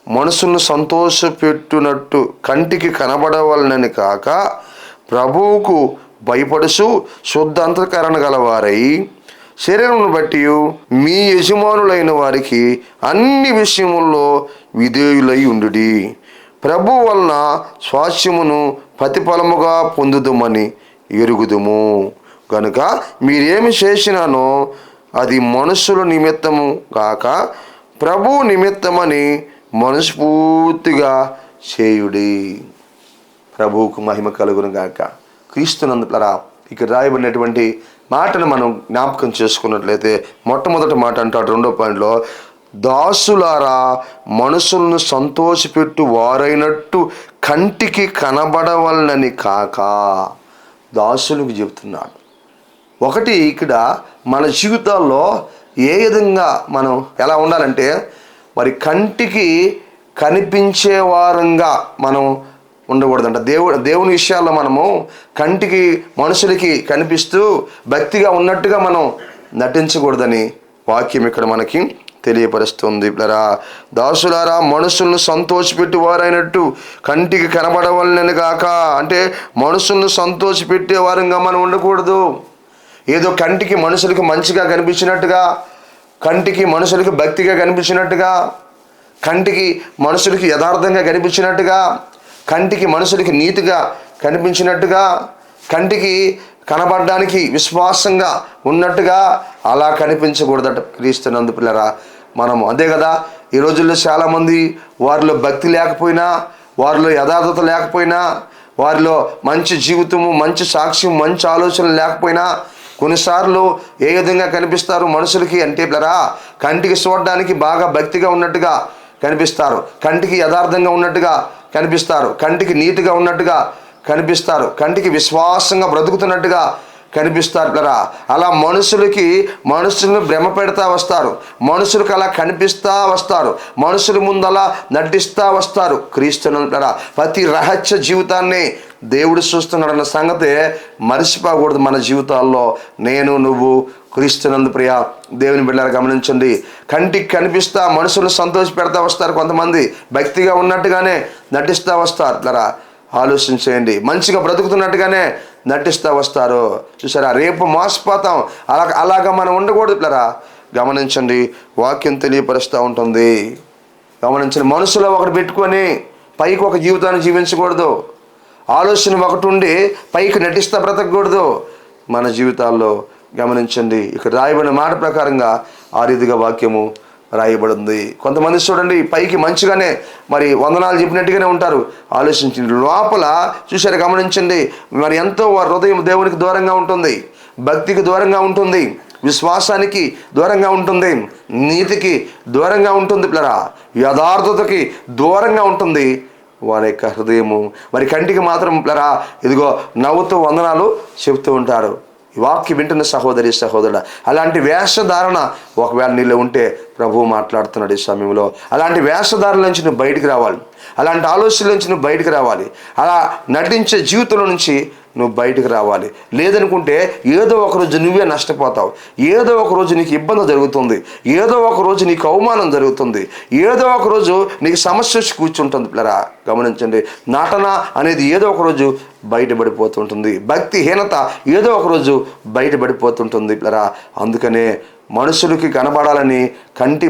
మనసును సంతోషపెట్టునట్టు కంటికి కనబడవలనని కాక ప్రభువుకు భయపడుచు శుద్ధ అంతఃకరణ గలవారై శరీరమును బట్టి మీ యజమానులైన వారికి అన్ని విషయముల్లో విధేయులై ఉండుడి. ప్రభు వలన స్వాస్యమును ప్రతిఫలముగా పొందుదుమని ఎరుగుదుము. కనుక మీరేమి చేసినానో అది మనుషుల నిమిత్తము కాక ప్రభు నిమిత్తమని మనస్ఫూర్తిగా చేయుడి. ప్రభువుకు మహిమ కలుగును గాక. క్రీస్తునందులరా, ఇక్కడ రాయబడినటువంటి మాటను మనం జ్ఞాపకం చేసుకున్నట్లయితే మొట్టమొదటి మాట అంటాడు 2వ పాయింట్లో, దాసులారా మనుషులను సంతోషపెట్టు వారైనట్టు కంటికి కనబడవలనని కాక. దాసులకు చెబుతున్నాడు. ఒకటి ఇక్కడ మన జీవితాల్లో ఏ విధంగా మనం ఎలా ఉండాలంటే, మరి కంటికి కనిపించే వారంగా మనం ఉండకూడదంట. దేవుని విషయాల్లో మనము కంటికి మనుషులకి కనిపిస్తూ భక్తిగా ఉన్నట్టుగా మనం నటించకూడదని వాక్యం ఇక్కడ మనకి తెలియపరుస్తుంది. దాసులారా మనుషులను సంతోషపెట్టి వారైనట్టు కంటికి కనబడవలనని కాక. అంటే మనుషులను సంతోషపెట్టే వారంగా మనం ఉండకూడదు. ఏదో కంటికి మనుషులకి మంచిగా కనిపించినట్టుగా, కంటికి మనుషులకి భక్తిగా కనిపించినట్టుగా, కంటికి మనుషులకి యథార్థంగా కనిపించినట్టుగా, కంటికి మనుషులకి నీతిగా కనిపించినట్టుగా, కంటికి కనబడడానికి విశ్వాసంగా ఉన్నట్టుగా అలా కనిపించకూడదట క్రీస్తునందు పిల్లరా. మనము అదే కదా, ఈ రోజుల్లో చాలామంది వారిలో భక్తి లేకపోయినా, వారిలో యథార్థత లేకపోయినా, వారిలో మంచి జీవితము, మంచి సాక్ష్యం, మంచి ఆలోచనలు లేకపోయినా కొన్నిసార్లు ఏ విధంగా కనిపిస్తారు మనుషులకి అంటే పిల్లరా, కంటికి చూడడానికి బాగా భక్తిగా ఉన్నట్టుగా కనిపిస్తారు, కంటికి యథార్థంగా ఉన్నట్టుగా కనిపిస్తారు, కంటికి నీట్గా ఉన్నట్టుగా కనిపిస్తారు, కంటికి విశ్వాసంగా బ్రతుకుతున్నట్టుగా కనిపిస్తారు పిల్లరా. అలా మనుషులను భ్రమ పెడతా వస్తారు, మనుషులకు అలా కనిపిస్తూ వస్తారు, మనుషుల ముందు అలా నటిస్తూ వస్తారు. క్రీస్తునందు పిల్లరా, ప్రతి రహస్య జీవితాన్ని దేవుడు చూస్తున్నాడన్న సంగతే మర్చిపోకూడదు. మన జీవితాల్లో నేను నువ్వు క్రీస్తునందు ప్రియ దేవుని బిడ్డలు గమనించండి. కంటికి కనిపిస్తా మనుషులను సంతోష పెడతా వస్తారు, కొంతమంది భక్తిగా ఉన్నట్టుగానే నటిస్తూ వస్తారు పిల్లరా. ఆలోచించేయండి, మంచిగా బ్రతుకుతున్నట్టుగానే నటిస్తూ వస్తారు. చూసారా, రేపు మోసపోతాం. అలాగా మనం ఉండకూడదు పిల్లరా. గమనించండి, వాక్యం తెలియపరుస్తూ ఉంటుంది. గమనించండి, మనసులో ఒకటి పెట్టుకొని పైకి ఒక జీవితాన్ని జీవించకూడదు. ఆలోచన ఒకటి ఉండి పైకి నటిస్తూ బ్రతకూడదు. మన జీవితాల్లో గమనించండి, ఇక్కడ రాయబడిన మాట ప్రకారంగా ఆ రీతిగా వాక్యము రాయబడింది. కొంతమంది చూడండి, పైకి మంచిగానే మరి వందనాలు చెప్పినట్టుగానే ఉంటారు. ఆలోచించండి, లోపల చూసారు, గమనించండి, మరి ఎంతో వారి హృదయం దేవునికి దూరంగా ఉంటుంది, భక్తికి దూరంగా ఉంటుంది, విశ్వాసానికి దూరంగా ఉంటుంది, నీతికి దూరంగా ఉంటుంది పిల్లరా, యథార్థతకి దూరంగా ఉంటుంది వారి యొక్క హృదయము. మరి కంటికి మాత్రం పిల్లరా ఇదిగో నవ్వుతూ వందనాలు చెప్తూ ఉంటారు. ఈ వాక్యం వింటున్న సహోదరి సహోదరుడా, అలాంటి వేషధారణ ఒకవేళ నీలో ఉంటే ప్రభువు మాట్లాడుతున్నాడు ఈ సమయంలో. అలాంటి వేషధారణ నుంచి నువ్వు బయటికి రావాలి, అలాంటి ఆలోచనల నుంచి నువ్వు బయటికి రావాలి, అలా నటించే జీవితంలో నుంచి నువ్వు బయటకు రావాలి. లేదనుకుంటే ఏదో ఒకరోజు నువ్వే నష్టపోతావు, ఏదో ఒకరోజు నీకు ఇబ్బంది జరుగుతుంది, ఏదో ఒకరోజు నీకు అవమానం జరుగుతుంది, ఏదో ఒకరోజు నీకు సమస్య వచ్చి కూర్చుంటుంది పిల్లరా. గమనించండి, నటన అనేది ఏదో ఒకరోజు బయటపడిపోతుంటుంది, భక్తిహీనత ఏదో ఒకరోజు బయటపడిపోతుంటుంది పిల్లరా. అందుకనే మనుషులకి కనబడాలని,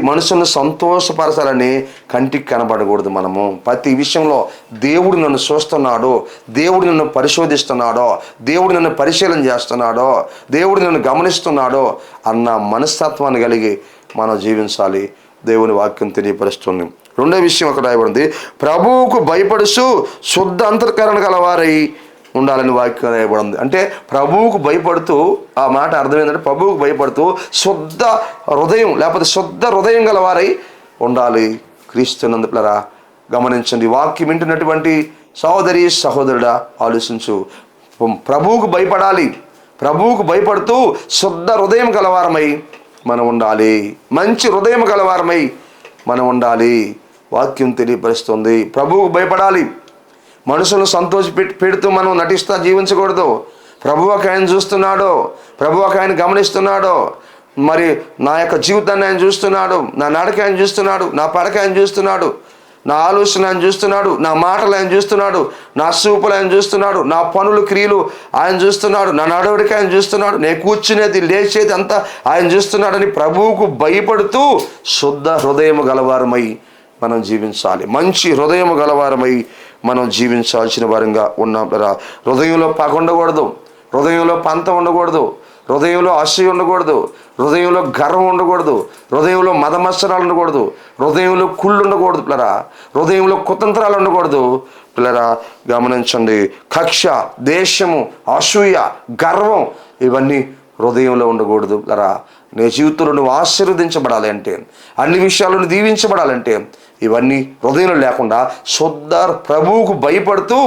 మనుషులను సంతోషపరచాలని కంటికి కనబడకూడదు. మనము ప్రతి విషయంలో దేవుడు నన్ను చూస్తున్నాడో, దేవుడు నన్ను పరిశోధిస్తున్నాడో, దేవుడు నన్ను పరిశీలన చేస్తున్నాడో, దేవుడు నన్ను గమనిస్తున్నాడో అన్న మనస్తత్వాన్ని కలిగి మనం జీవించాలి. దేవుని వాక్యం తెలియపరుస్తుంది. రెండో విషయం అక్కడ రాయబడింది, ప్రభువుకు భయపడుచు శుద్ధ అంతఃకరణ గలవారై ఉండాలని వాక్యం రాయబడింది. అంటే ప్రభువుకు భయపడుతూ, ఆ మాట అర్థం ఏంటంటే ప్రభువుకు భయపడుతూ శుద్ధ హృదయం లేకపోతే శుద్ధ హృదయం గలవారై ఉండాలి క్రీస్తునందు పిల్లరా. గమనించండి, వాక్యం వింటున్నటువంటి సహోదరి సహోదరుడా ఆలోచించు. ప్రభువుకు భయపడాలి, ప్రభువుకు భయపడుతూ శుద్ధ హృదయం గలవారమై మనం ఉండాలి, మంచి హృదయం గలవారమై మనం ఉండాలి. వాక్యం తెలియపరుస్తుంది. ప్రభువుకు భయపడాలి, మనుషులను పెడుతూ మనం నటిస్తూ జీవించకూడదు. ప్రభువు ఒక ఆయన చూస్తున్నాడు, ప్రభువు ఒక ఆయన గమనిస్తున్నాడు, మరి నా యొక్క జీవితాన్ని ఆయన చూస్తున్నాడు, నా నడక ఆయన చూస్తున్నాడు, నా పడక ఆయన చూస్తున్నాడు, నా ఆలోచన ఆయన చూస్తున్నాడు, నా మాటలు ఆయన చూస్తున్నాడు, నా చూపులు ఆయన చూస్తున్నాడు, నా పనులు క్రియలు ఆయన చూస్తున్నాడు, నా నడవడిక ఆయన చూస్తున్నాడు, నేను కూర్చునేది లేచేది అంతా ఆయన చూస్తున్నాడని ప్రభువుకు భయపడుతూ శుద్ధ హృదయము గలవారమై మనం జీవించాలి, మంచి హృదయము గలవారమై మనం జీవించాల్సిన వారంగా ఉన్నాం. హృదయంలో పగ ఉండకూడదు, హృదయంలో పంతం ఉండకూడదు, హృదయంలో అసూయ ఉండకూడదు, హృదయంలో గర్వం ఉండకూడదు, హృదయంలో మదమత్సరాలు ఉండకూడదు, హృదయంలో కుళ్ళు ఉండకూడదు పిల్లరా, హృదయంలో కుతంత్రాలు ఉండకూడదు పిల్లరా. గమనించండి, కక్ష, దేశము, అసూయ, గర్వం ఇవన్నీ హృదయంలో ఉండకూడదు లరా. నీ జీవితంలో నువ్వు ఆశీర్వదించబడాలి అంటే, అన్ని విషయాలను దీవించబడాలంటే ఇవన్నీ హృదయంలో లేకుండా శుద్ధ ప్రభువుకు భయపడుతూ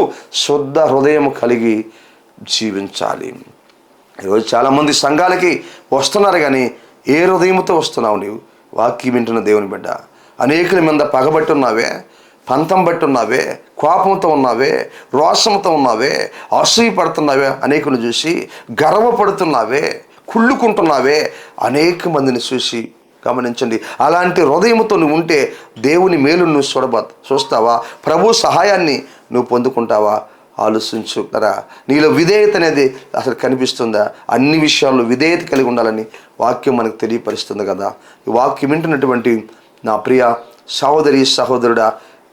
శుద్ధ హృదయం కలిగి జీవించాలి. ఈరోజు చాలామంది సంఘాలకి వస్తున్నారు, కానీ ఏ హృదయంతో వస్తున్నావు? నీవు వాక్యం వింటున్న దేవుని బిడ్డ, అనేకుల మీద పగబట్టి ఉన్నావే, పంతం బట్టి ఉన్నావే, కోపంతో ఉన్నావే, రోషంతో ఉన్నావే, అసూయ పడుతున్నావే, అనేకులను చూసి గర్వపడుతున్నావే, కుళ్ళుకుంటున్నావే, అనేక మందిని చూసి గమనించండి. అలాంటి హృదయంతో నువ్వు ఉంటే దేవుని మేలు నువ్వు చూస్తావా? ప్రభు సహాయాన్ని నువ్వు పొందుకుంటావా? ఆలోచించు కదా. నీలో విధేయత అనేది అసలు కనిపిస్తుందా? అన్ని విషయాల్లో విధేయత కలిగి ఉండాలని వాక్యం మనకు తెలియపరుస్తుంది కదా. ఈ వాక్యం వింటున్నటువంటి నా ప్రియ సహోదరి సహోదరుడా,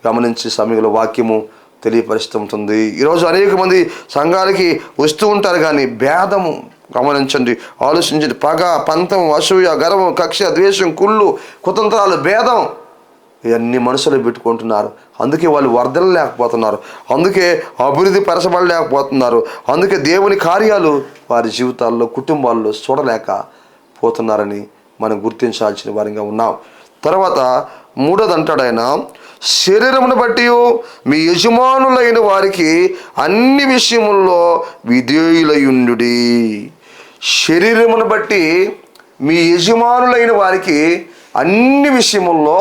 గమనించే సమయంలో వాక్యము తెలియపరుస్తుంటుంది. ఈరోజు అనేక మంది సంఘాలకి వస్తూ ఉంటారు, కానీ భేదము గమనించండి, ఆలోచించండి. పగ, పంతం, అసూయ, గర్వం, కక్ష, ద్వేషం, కుళ్ళు, కుతంత్రాలు, భేదం ఇవన్నీ మనసులో పెట్టుకుంటున్నారు. అందుకే వాళ్ళు వర్ధనలేకపోతున్నారు, అందుకే అభివృద్ధి పరచబడలేకపోతున్నారు, అందుకే దేవుని కార్యాలు వారి జీవితాల్లో కుటుంబాల్లో చూడలేకపోతున్నారని మనం గుర్తించాల్సిన వారిగా ఉన్నాం. తర్వాత మూడోది అంటాడు ఆయన, శరీరమును బట్టి మీ యజమానులైన వారికి అన్ని విషయముల్లో విధేయులయుండుడి. శరీరమును బట్టి మీ యజమానులైన వారికి అన్ని విషయముల్లో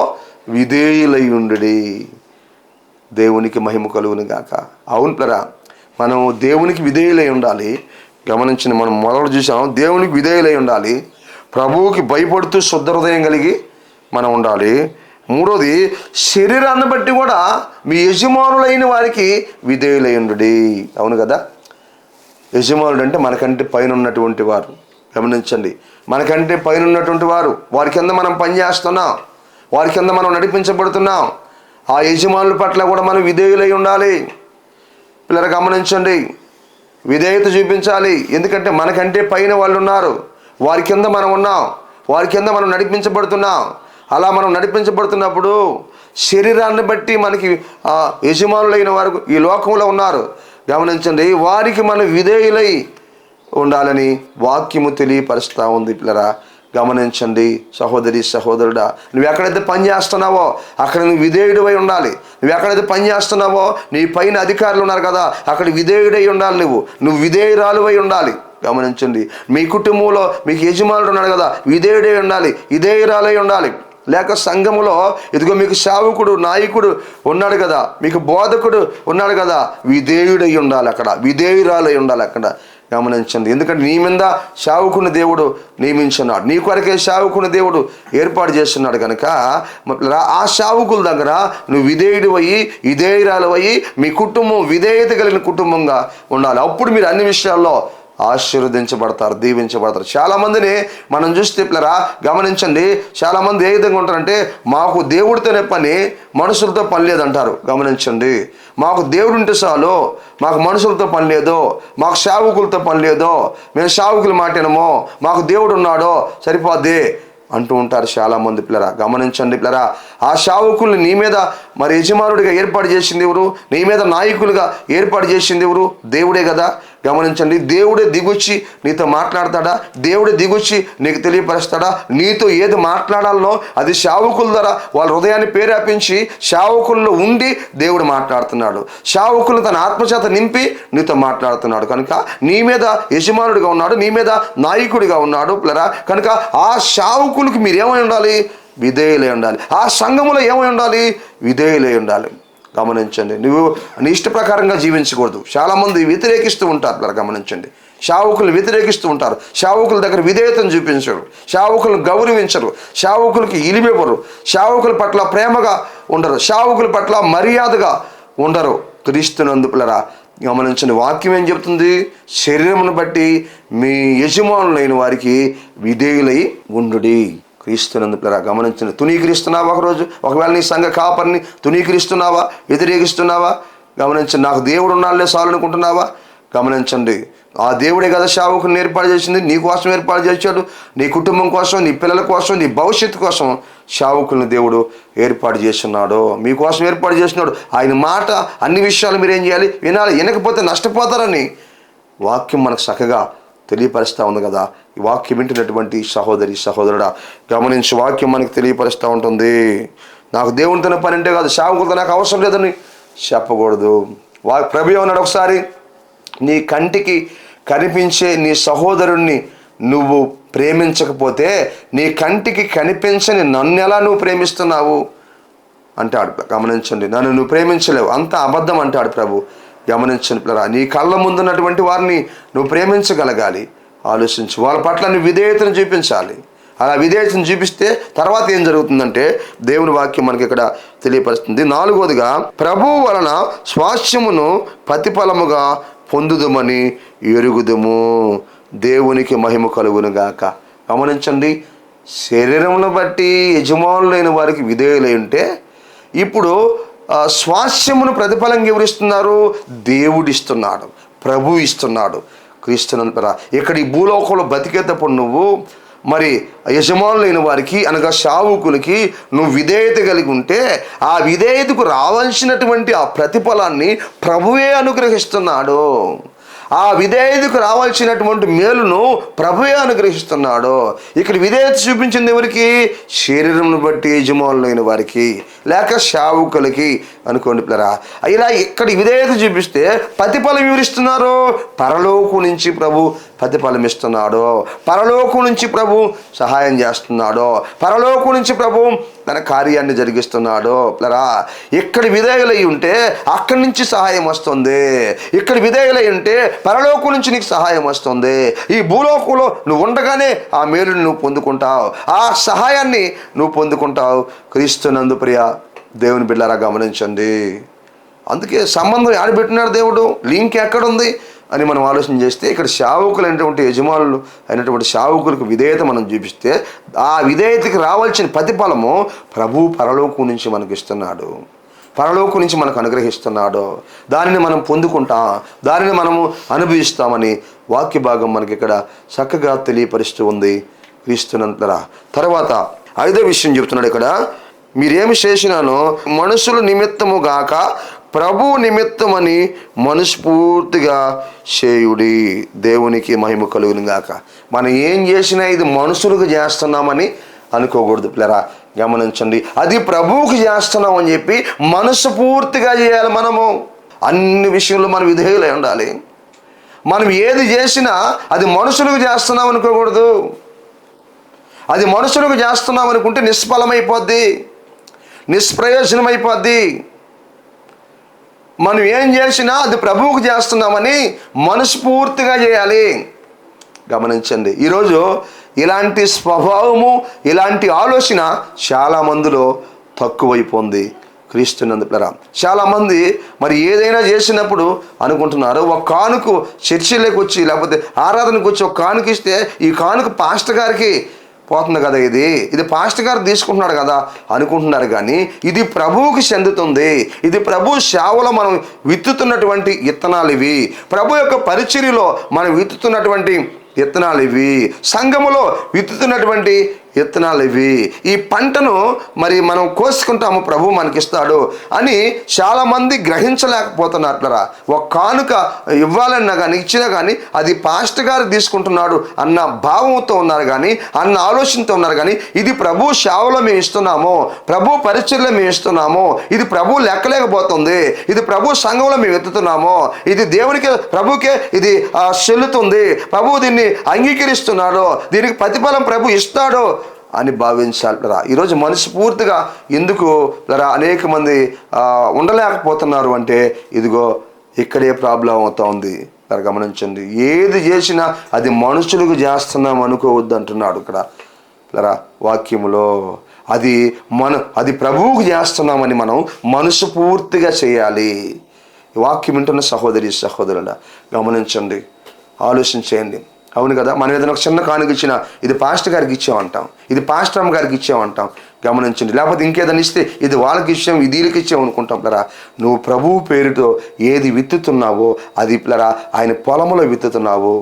విధేయులయుండుడి. దేవునికి మహిమ కలుగును గాక. అవును ప్లరా, మనం దేవునికి విధేయులై ఉండాలి. గమనించిన మనం మొదలు చూసాం, దేవునికి విధేయులై ఉండాలి, ప్రభువుకి భయపడుతూ శుద్ధ హృదయం కలిగి మనం ఉండాలి. మూడోది, శరీరాన్ని బట్టి కూడా మీ యజమానులైన వారికి విధేయులయుండుడి. అవును కదా. యజమానుడు అంటే మనకంటే పైన ఉన్నటువంటి వారు. గమనించండి, మనకంటే పైన ఉన్నటువంటి వారు, వారి కింద మనం పనిచేస్తున్నాం, వారి కింద మనం నడిపించబడుతున్నాం. ఆ యజమానుల పట్ల కూడా మనం విధేయులై ఉండాలి. పిల్లలు గమనించండి, విధేయత చూపించాలి. ఎందుకంటే మనకంటే పైన వాళ్ళు ఉన్నారు, వారి కింద మనం ఉన్నాం, వారి కింద మనం నడిపించబడుతున్నాం. అలా మనం నడిపించబడుతున్నప్పుడు శరీరాన్ని బట్టి మనకి యజమానులైన వారు ఈ లోకంలో ఉన్నారు. గమనించండి, వారికి మనం విధేయులై ఉండాలని వాక్యము తెలియపరుస్తూ ఉంది. పిల్లరా గమనించండి, సహోదరి సహోదరుడా, నువ్వు ఎక్కడైతే పని చేస్తున్నావో అక్కడ నువ్వు విధేయుడివై ఉండాలి. నువ్వు ఎక్కడైతే పని చేస్తున్నావో నీ పైన అధికారులు ఉన్నారు కదా, అక్కడ విధేయుడై ఉండాలి. నువ్వు విధేయురాలువై ఉండాలి. గమనించండి, మీ కుటుంబంలో మీకు యజమానుడు ఉన్నాడు కదా, విధేయుడై ఉండాలి, విధేయురాలై ఉండాలి. లేక సంఘములో ఇదిగో మీకు సేవకుడు, నాయకుడు ఉన్నాడు కదా, మీకు బోధకుడు ఉన్నాడు కదా, విధేయుడై ఉండాలి, అక్కడ విధేయురాలై ఉండాలి అక్కడ. గమనించండి, ఎందుకంటే నీ మీద సేవకుని దేవుడు నియమించున్నాడు, నీ కొరకే సేవకుని దేవుడు ఏర్పాటు చేస్తున్నాడు కనుక ఆ సేవకుల దగ్గర నువ్వు విధేయుడివయ్యి విధేయురాలవయ్యి మీ కుటుంబం విధేయత కలిగిన కుటుంబంగా ఉండాలి. అప్పుడు మీరు అన్ని విషయాల్లో ఆశీర్వదించబడతారు, దీవించబడతారు. చాలామందిని మనం చూస్తే పిల్లరా గమనించండి, చాలామంది ఏ విధంగా ఉంటారంటే మాకు దేవుడితోనే పని, మనుషులతో పని లేదంటారు. గమనించండి, మాకు దేవుడు ఉంటే చాలు, మాకు మనుషులతో పని లేదు, మాకు సేవకులతో పని లేదు, మేము సేవకులు మాటేనమో, మాకు దేవుడు ఉన్నాడో సరిపోద్ది అంటూ ఉంటారు చాలామంది. పిల్లరా గమనించండి, పిల్లరా ఆ సేవకుల్ని నీ మీద మరి యజమానుడిగా ఏర్పాటు చేసింది ఎవరు? నీ మీద నాయకులుగా ఏర్పాటు చేసింది ఎవరు? దేవుడే కదా. గమనించండి, దేవుడే దిగొచ్చి నీతో మాట్లాడతాడా? దేవుడే దిగొచ్చి నీకు తెలియపరుస్తాడా? నీతో ఏది మాట్లాడాలనో అది సేవకుల ద్వారా వాళ్ళ హృదయాన్ని ప్రేరేపించి సేవకుల్లో ఉండి దేవుడు మాట్లాడుతున్నాడు. సేవకులు తన ఆత్మచేత నింపి నీతో మాట్లాడుతున్నాడు. కనుక నీ మీద యజమానుడిగా ఉన్నాడు, నీ మీద నాయకుడిగా ఉన్నాడు. పిల్లరా కనుక ఆ సేవకులకి మీరు ఏమై ఉండాలి? విధేయులై ఉండాలి. ఆ సంఘములో ఏమై ఉండాలి? విధేయులై ఉండాలి. గమనించండి, నువ్వు నీ ఇష్ట ప్రకారంగా జీవించకూడదు. చాలామంది వ్యతిరేకిస్తూ ఉంటారు. పిల్లలు గమనించండి, సేవకులు వ్యతిరేకిస్తూ ఉంటారు. సేవకుల దగ్గర విధేయతను చూపించరు, సేవకులను గౌరవించరు, సేవకులకి ఇలిమివ్వరు, సేవకుల పట్ల ప్రేమగా ఉండరు, సేవకుల పట్ల మర్యాదగా ఉండరు. క్రీస్తునందు పిల్లరా గమనించండి, వాక్యం ఏం చెప్తుంది? శరీరమును బట్టి మీ యజమానులైన వారికి విధేయులై ఉండుడి. క్రీస్తునందు పిల్లరా గమనించండి, తునీకరిస్తున్నావా? ఒకరోజు ఒకవేళ నీ సంఘ కాపరిని తునీకరిస్తున్నావా? వ్యతిరేకిస్తున్నావా? గమనించండి, నాకు దేవుడు ఉన్నాళ్ళే చాలు అనుకుంటున్నావా? గమనించండి, ఆ దేవుడే కదా సేవకుని ఏర్పాటు చేసింది, నీ కోసం ఏర్పాటు చేశాడు, నీ కుటుంబం కోసం, నీ పిల్లల కోసం, నీ భవిష్యత్తు కోసం సేవకుల్ని దేవుడు ఏర్పాటు చేస్తున్నాడు, మీకోసం ఏర్పాటు చేస్తున్నాడు. ఆయన మాట అన్ని విషయాలు మీరేం చేయాలి? వినాలి. వినకపోతే నష్టపోతారని వాక్యం మనకు చక్కగా తెలియపరుస్తూ ఉంది కదా. ఈ వాక్యం వింటున్నటువంటి సహోదరి సహోదరుడా గమనించి, వాక్యం మనకి తెలియపరుస్తూ ఉంటుంది. నాకు దేవునితో పని అంటే కాదు, సేవకులతో నాకు అవసరం లేదని చెప్పకూడదు. ప్రభు ఏమన్నాడు ఒకసారి, నీ కంటికి కనిపించే నీ సహోదరుణ్ణి నువ్వు ప్రేమించకపోతే నీ కంటికి కనిపించని నన్ను ఎలా నువ్వు ప్రేమిస్తున్నావు అంటాడు. గమనించండి, నన్ను నువ్వు ప్రేమించలేవు, అంత అబద్ధం అంటాడు ప్రభు. గమనించండి పిల్లరా, నీ కళ్ళ ముందున్నటువంటి వారిని నువ్వు ప్రేమించగలగాలి. ఆలోచించు, వాళ్ళ పట్ల నువ్వు విధేయతను చూపించాలి. అలా విధేయతను చూపిస్తే తర్వాత ఏం జరుగుతుందంటే దేవుని వాక్యం మనకి ఇక్కడ తెలియపరుస్తుంది. 4వదిగా, ప్రభువు వలన స్వాస్థ్యమును ప్రతిఫలముగా పొందుదుమని ఎరుగుదుము, దేవునికి మహిమ కలుగును గాక. గమనించండి, శరీరంలో బట్టి యజమానులైన వారికి విధేయులై ఉంటే ఇప్పుడు స్వాస్థ్యమును ప్రతిఫలంగా ఎవరిస్తున్నారు? దేవుడిస్తున్నాడు, ప్రభు ఇస్తున్నాడు. క్రీస్తునంతరా ఇక్కడ ఈ భూలోకంలో బతికేటప్పుడు నువ్వు మరి యజమానులైన వారికి అనగా సేవకులకి నువ్వు విధేయత కలిగి ఉంటే ఆ విధేయతకు రావాల్సినటువంటి ఆ ప్రతిఫలాన్ని ప్రభువే అనుగ్రహిస్తున్నాడు. ఆ విధేయతకు రావాల్సినటువంటి మేలును ప్రభువే అనుగ్రహిస్తున్నాడు. ఇక్కడ విధేయత చూపించింది ఎవరికి? శరీరంను బట్టి యజమానులైన వారికి లేక సేవకులకి అనుకోండి పిల్లరా. ఇలా ఇక్కడ విధేయత చూపిస్తే ప్రతిఫలం వివరిస్తున్నారు. పరలోకం నుంచి ప్రభు ప్రతిఫలం ఇస్తున్నాడు, పరలోకం నుంచి ప్రభు సహాయం చేస్తున్నాడు, పరలోకం నుంచి ప్రభు తన కార్యాన్ని జరిగిస్తున్నాడు. పిల్లరా, ఇక్కడ విధేయులై ఉంటే అక్కడి నుంచి సహాయం వస్తుంది, ఇక్కడ విధేయులై ఉంటే పరలోకం నుంచి నీకు సహాయం వస్తుంది. ఈ భూలోకంలో నువ్వు ఉండగానే ఆ మేలుని నువ్వు పొందుకుంటావు, ఆ సహాయాన్ని నువ్వు పొందుకుంటావు. క్రీస్తునందు ప్రియ దేవుని బిడ్డలారా గమనించండి. అందుకే సంబంధం ఆడబెట్టినాడు దేవుడు, లింక్ ఎక్కడుంది అని మనం ఆలోచన చేస్తే ఇక్కడ సేవకులు అయినటువంటి యజమానులు అయినటువంటి సేవకులకు విధేయత మనం చూపిస్తే ఆ విధేయతకి రావాల్సిన ప్రతిఫలము ప్రభు పరలోకం నుంచి మనకు ఇస్తున్నాడు, పరలోకం నుంచి మనకు అనుగ్రహిస్తున్నాడు. దానిని మనం పొందుకుంటాం, దానిని మనము అనుభవిస్తామని వాక్య భాగం మనకి ఇక్కడ చక్కగా తెలియపరుస్తూ ఉంది. క్రీస్తునంతరా తర్వాత 5వ విషయం చెప్తున్నాడు ఇక్కడ, మీరేమి చేసినానో మనుషుల నిమిత్తము గాక ప్రభు నిమిత్తమని మనస్ఫూర్తిగా చేయుడి, దేవునికి మహిమ కలుగును గాక. మనం ఏం చేసినా ఇది మనుషులకు చేస్తున్నామని అనుకోకూడదు పిల్లరా. గమనించండి, అది ప్రభువుకి చేస్తున్నాం అని చెప్పి మనస్ఫూర్తిగా చేయాలి. మనము అన్ని విషయంలో మనం విధేయులై ఉండాలి. మనం ఏది చేసినా అది మనుషులకు చేస్తున్నాం అనుకోకూడదు. అది మనుషులకు చేస్తున్నాం అనుకుంటే నిష్ఫలమైపోద్ది, నిష్ప్రయోజనమైపోద్ది. మనం ఏం చేసినా అది ప్రభువుకు చేస్తున్నామని మనస్ఫూర్తిగా చేయాలి. గమనించండి, ఈరోజు ఇలాంటి స్వభావము ఇలాంటి ఆలోచన చాలా మందిలో తక్కువైపోయింది. క్రీస్తునందు పిల్లరా, చాలామంది మరి ఏదైనా చేసినప్పుడు అనుకుంటున్నారు ఒక కానుక చర్చిలోకి వచ్చి లేకపోతే ఆరాధనకు వచ్చి ఒక కానుక ఇస్తే ఈ కానుక పాస్టర్ గారికి పోతుంది కదా, ఇది పాస్టర్ గారు తీసుకుంటున్నాడు కదా అనుకుంటున్నారు. కానీ ఇది ప్రభువుకి చెందుతుంది. ఇది ప్రభు సేవలో మనం విత్తుతున్నటువంటి విత్తనాలు ఇవి, ప్రభు యొక్క పరిచర్యలో మనం విత్తుతున్నటువంటి విత్తనాలు ఇవి, సంఘములో విత్తుతున్నటువంటి విత్తనాలు ఇవి. ఈ పంటను మరి మనం కోసుకుంటాము, ప్రభు మనకిస్తాడు అని చాలామంది గ్రహించలేకపోతున్నట్లరా. ఒక కానుక ఇవ్వాలన్నా కానీ ఇచ్చినా కానీ అది పాస్టర్ గారు తీసుకుంటున్నాడు అన్న భావంతో ఉన్నారు, కానీ అన్న ఆలోచనతో ఉన్నారు. కానీ ఇది ప్రభు సేవలో మేము ఇస్తున్నాము, ప్రభు పరిచర్యలో మేము ఇస్తున్నాము, ఇది ప్రభు లెక్కలేకపోతుంది, ఇది ప్రభు సంఘంలో మేము ఎత్తుతున్నాము, ఇది దేవునికి ప్రభుకే ఇది చెల్లుతుంది, ప్రభు దీన్ని అంగీకరిస్తున్నాడు, దీనికి ప్రతిఫలం ప్రభు ఇస్తాడు అని భావించాలరా. ఈరోజు మనస్ఫూర్తిగా ఎందుకు అనేక మంది ఉండలేకపోతున్నారు అంటే ఇదిగో ఇక్కడే ప్రాబ్లం అవుతా ఉంది. గమనించండి, ఏది చేసినా అది మనుషులకు చేస్తున్నాం అనుకోవద్దు అంటున్నాడు ఇక్కడ వాక్యములో. అది ప్రభువుకు చేస్తున్నామని మనం మనస్ఫూర్తిగా చేయాలి. వాక్యం వింటున్న సహోదరి సహోదరుడా గమనించండి, ఆలోచించేయండి. అవును కదా, మనం ఏదైనా ఒక చిన్న కానుక ఇచ్చినా ఇది పాస్టర్ గారికి ఇచ్చామంటాం, ఇది పాస్టర్ అమ్మ గారికి ఇచ్చామంటాం. గమనించండి, లేకపోతే ఇంకేదైనా ఇస్తే ఇది వాళ్ళకి ఇచ్చాం, ఇది వీళ్ళకి ఇచ్చాం అనుకుంటాం. పిల్లరా, నువ్వు ప్రభువు పేరుతో ఏది విత్తుతున్నావో అది పిల్లరా ఆయన పొలంలో విత్తుతున్నావు,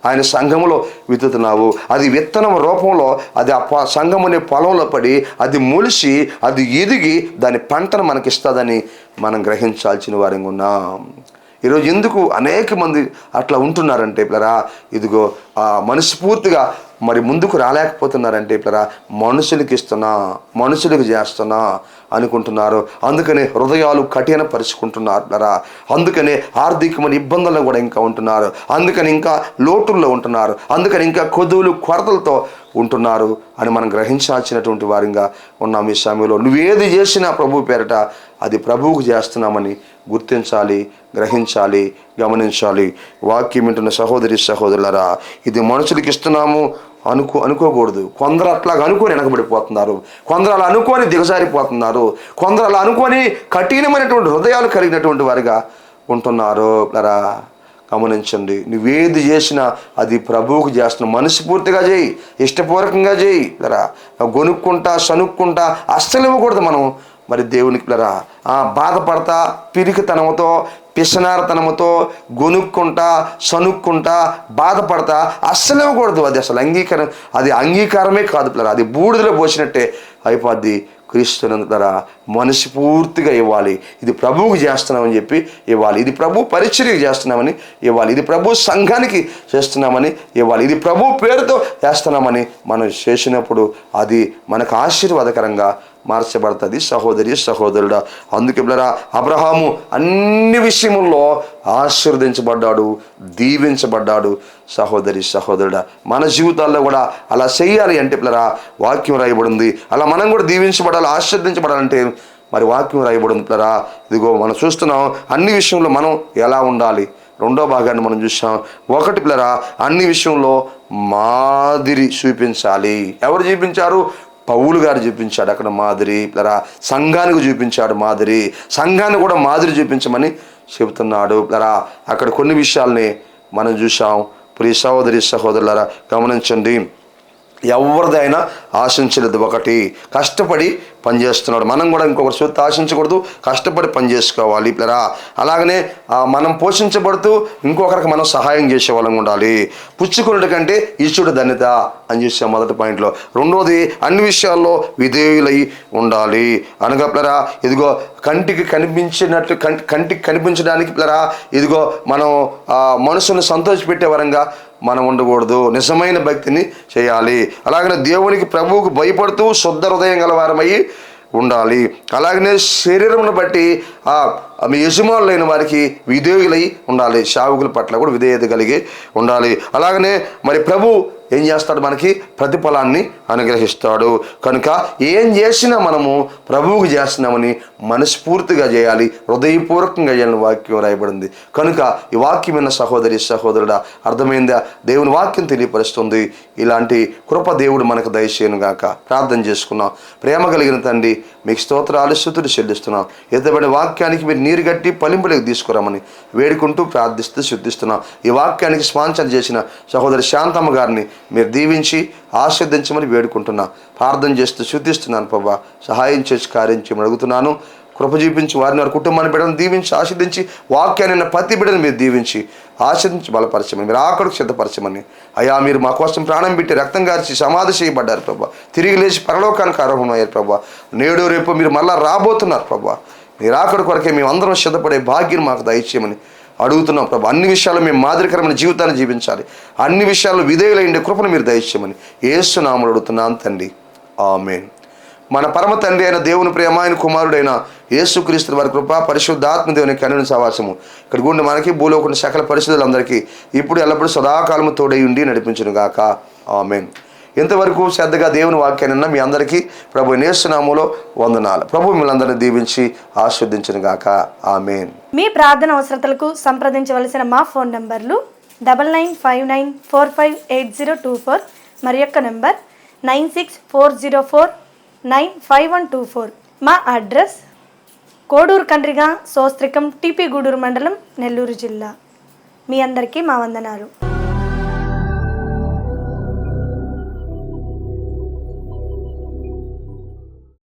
ఆయన సంఘములో విత్తుతున్నావు. అది విత్తనం రూపంలో అది ఆ సంఘం అనే పొలంలో పడి అది మొలిసి అది ఎదిగి దాని పంటను మనకిస్తుందని మనం గ్రహించాల్సిన వారంగా ఉన్నాం. ఈరోజు ఎందుకు అనేక మంది అట్లా ఉంటున్నారంటే పిల్లరా, ఇదిగో మనస్ఫూర్తిగా మరి ముందుకు రాలేకపోతున్నారంటే పిల్లరా, మనుషులకి ఇస్తున్నా, మనుషులకు చేస్తున్నా అనుకుంటున్నారు. అందుకనే హృదయాలు కఠినపరుచుకుంటున్నారు పిల్లరా. అందుకనే ఆర్థికమైన ఇబ్బందుల్లో కూడా ఇంకా ఉంటున్నారు. అందుకని ఇంకా లోటుల్లో ఉంటున్నారు. అందుకని ఇంకా కొదువులు కొరతలతో ఉంటున్నారు అని మనం గ్రహించాల్సినటువంటి వారిగా ఉన్నాం ఈ సమయంలో. నువ్వేది చేసినా ప్రభు పేరట అది ప్రభువుకు చేస్తున్నామని గుర్తించాలి, గ్రహించాలి, గమనించాలి. వాక్యం వింటున్న సహోదరి సహోదరులరా, ఇది మనుషులకి ఇస్తున్నాము అనుకోకూడదు. కొందరు అట్లాగా అనుకొని వెనకబడిపోతున్నారు, కొందరు అలా అనుకొని దిగజారిపోతున్నారు, కొందరు అలా అనుకొని కఠినమైనటువంటి హృదయాలు కలిగినటువంటి వారిగా ఉంటున్నారు. లరా గమనించండి, నువ్వేది చేసినా అది ప్రభువుకు చేస్తున్నావు. మనస్ఫూర్తిగా చేయి, ఇష్టపూర్వకంగా చేయి. లరా గొనుక్కుంటా సనుక్కుంటా అస్సలు ఇవ్వకూడదు మనం మరి దేవునికి. లరా బాధపడతా పిరికితనంతో పిసనారతనంతో గొనుక్కుంటా సనుక్కుంటా బాధపడతా అస్సలు ఇవ్వకూడదు. అది అసలు అంగీకారమే కాదు పిల్లరా, అది బూడిదలో పోసినట్టే అయిపోద్ది. క్రీస్తునందు ద్వారా మనస్ఫూర్తిగా ఇవ్వాలి. ఇది ప్రభువుకు చేస్తున్నామని చెప్పి ఇవ్వాలి. ఇది ప్రభు పరిచర్యకు చేస్తున్నామని ఇవ్వాలి. ఇది ప్రభు సంఘానికి చేస్తున్నామని ఇవ్వాలి. ఇది ప్రభు పేరుతో చేస్తున్నామని మనం చేసినప్పుడు అది మనకు ఆశీర్వాదకరంగా మార్చబడుతుంది. సహోదరి సహోదరుడా, అందుకే పిల్లరా, అబ్రహాము అన్ని విషయముల్లో ఆశీర్వదించబడ్డాడు, దీవించబడ్డాడు. సహోదరి సహోదరుడా, మన జీవితాల్లో కూడా అలా చేయాలి అంటే పిల్లరా వాక్యం రాయబడింది. అలా మనం కూడా దీవించబడాలి, ఆశీర్వదించబడాలంటే మరి వాక్యం రాయబడింది పిల్లరా. ఇదిగో మనం చూస్తున్నాం అన్ని విషయంలో మనం ఎలా ఉండాలి. రెండో భాగాన్ని మనం చూసాం. ఒకటి పిల్లరా, అన్ని విషయంలో మాదిరి చూపించాలి. ఎవరు చూపించారు? పౌలు గారు చూపించాడు అక్కడ మాదిరి. పిల్లరా సంఘానికి చూపించాడు మాదిరి. సంఘాన్ని కూడా మాదిరి చూపించమని చెబుతున్నాడు. పిల్లరా అక్కడ కొన్ని విషయాల్ని మనం చూసాం. ప్రియ సహోదరి సహోదరులారా గమనించండి, ఎవరిదైనా ఆశించలేదు. ఒకటి కష్టపడి పనిచేస్తున్నాడు. మనం కూడా ఇంకొకరి సొత్తు ఆశించకూడదు, కష్టపడి పని చేసుకోవాలి. పిల్లరా అలాగనే మనం పోషించబడుతూ ఇంకొకరికి మనం సహాయం చేసే వాళ్ళం ఉండాలి. పుచ్చుకున్నటి కంటే ఇచ్చుడు ధన్యత అని చూసాం మొదటి పాయింట్లో. రెండోది అన్ని విషయాల్లో విధేయులై ఉండాలి. అనగా పిల్లరా ఇదిగో కంటికి కనిపించడానికి పిల్లరా ఇదిగో మనం మనసును సంతోషపెట్టే వరంగా మనం ఉండకూడదు. నిజమైన భక్తిని చేయాలి. అలాగనే దేవునికి ప్రభువుకు భయపడుతూ శుద్ధ హృదయం గలవారమై ఉండాలి. అలాగనే శరీరమును బట్టి మీ యజమానులైన వారికి విధేయులై ఉండాలి. సేవకుల పట్ల కూడా విధేయత కలిగి ఉండాలి. అలాగనే మరి ప్రభు ఏం చేస్తాడు? మనకి ప్రతిఫలాన్ని అనుగ్రహిస్తాడు. కనుక ఏం చేసినా మనము ప్రభువుకు చేస్తున్నామని మనస్ఫూర్తిగా చేయాలి, హృదయపూర్వకంగా చేయాలని వాక్యం రాయబడింది. కనుక ఈ వాక్యం విన్న సహోదరి సహోదరుడా అర్థమైందా? దేవుని వాక్యం తెలియపరుస్తుంది. ఇలాంటి కృప దేవుడు మనకు దయచేయను గాక. ప్రార్థన చేసుకున్నాం. ప్రేమ కలిగిన తండ్రి మీకు స్తోత్రాలు స్తుతులు చెల్లిస్తున్నాం. ఎత్తబడిన వాక్యానికి మీరు నీరు గట్టి ఫలింపులకు తీసుకురామని వేడుకుంటూ ప్రార్థిస్తూ శుద్ధిస్తున్నాం. ఈ వాక్యానికి స్పాన్సర్ చేసిన సహోదరి శాంతమ్మ గారిని మీరు దీవించి ఆశీర్వదించమని వేడుకుంటున్నా. ప్రార్థన చేస్తూ శుద్ధిస్తున్నాను. ప్రభా సహాయం చేసి కార్యం చేయమని అడుగుతున్నాను. కృప చూపించి వారిని వారి కుటుంబాన్ని బిడ్డను దీవించి ఆశీర్దించి వాక్యాన్ని ప్రతి బిడ్డను మీరు దీవించి ఆశీర్దించి బలపరచమని, మీరు ఆకడికి సిద్ధపరచమని. అయ్యా మీరు మా కోసం ప్రాణం పెట్టి రక్తం గార్చి సమాధి చేయబడ్డారు ప్రభా. తిరిగి లేచి పరలోకానికి అర్హమయ్యారు ప్రభా. నేడు రేపు మీరు మళ్ళా రాబోతున్నారు ప్రభా. మీరు ఆకడి కొరకే మేము అందరం సిద్ధపడే భాగ్యం మాకు దయచేయమని అడుగుతున్నాం ప్రభా. అన్ని విషయాల్లో మేము మాదిరికరమైన జీవితాన్ని జీవించాలి. అన్ని విషయాల్లో విధేయులైన కృపను మీరు దయచేయమని యేసు నామములో అడుగుతున్నాను తండ్రి. ఆమేన్. మన పరమ తండ్రి అయిన దేవుని ప్రేమ, ఆయన కుమారుడైన యేసుక్రీస్తు వారి కృప, పరిశుద్ధాత్మ దేవుని కన్నుని సహవాసము ఇక్కడ గుండి మనకి భూలోకుని సకల పరిశుద్ధులందరికీ ఇప్పుడు ఎల్లప్పుడూ సదాకాలము తోడై ఉండి నడిపించును గాక. ఆమేన్. ఇంతవరకు శ్రద్ధగా దేవుని వాక్యాన్ని మీ అందరికీ ప్రభు యేసు నామములో వందనాలు. ప్రభు మిమ్మల్ని దీవించి ఆశీర్వదించును గాక. ఆమేన్. మీ ప్రార్థన అవసరతలకు సంప్రదించవలసిన మా ఫోన్ నంబర్లు 9959458024 మరి యొక్క నంబర్ 9640495124. మా అడ్రస్ కోడూరు కండ్రిగా సోస్త్రికం టీపీ గూడూరు మండలం నెల్లూరు జిల్లా. మీ అందరికీ మా వందనాలు.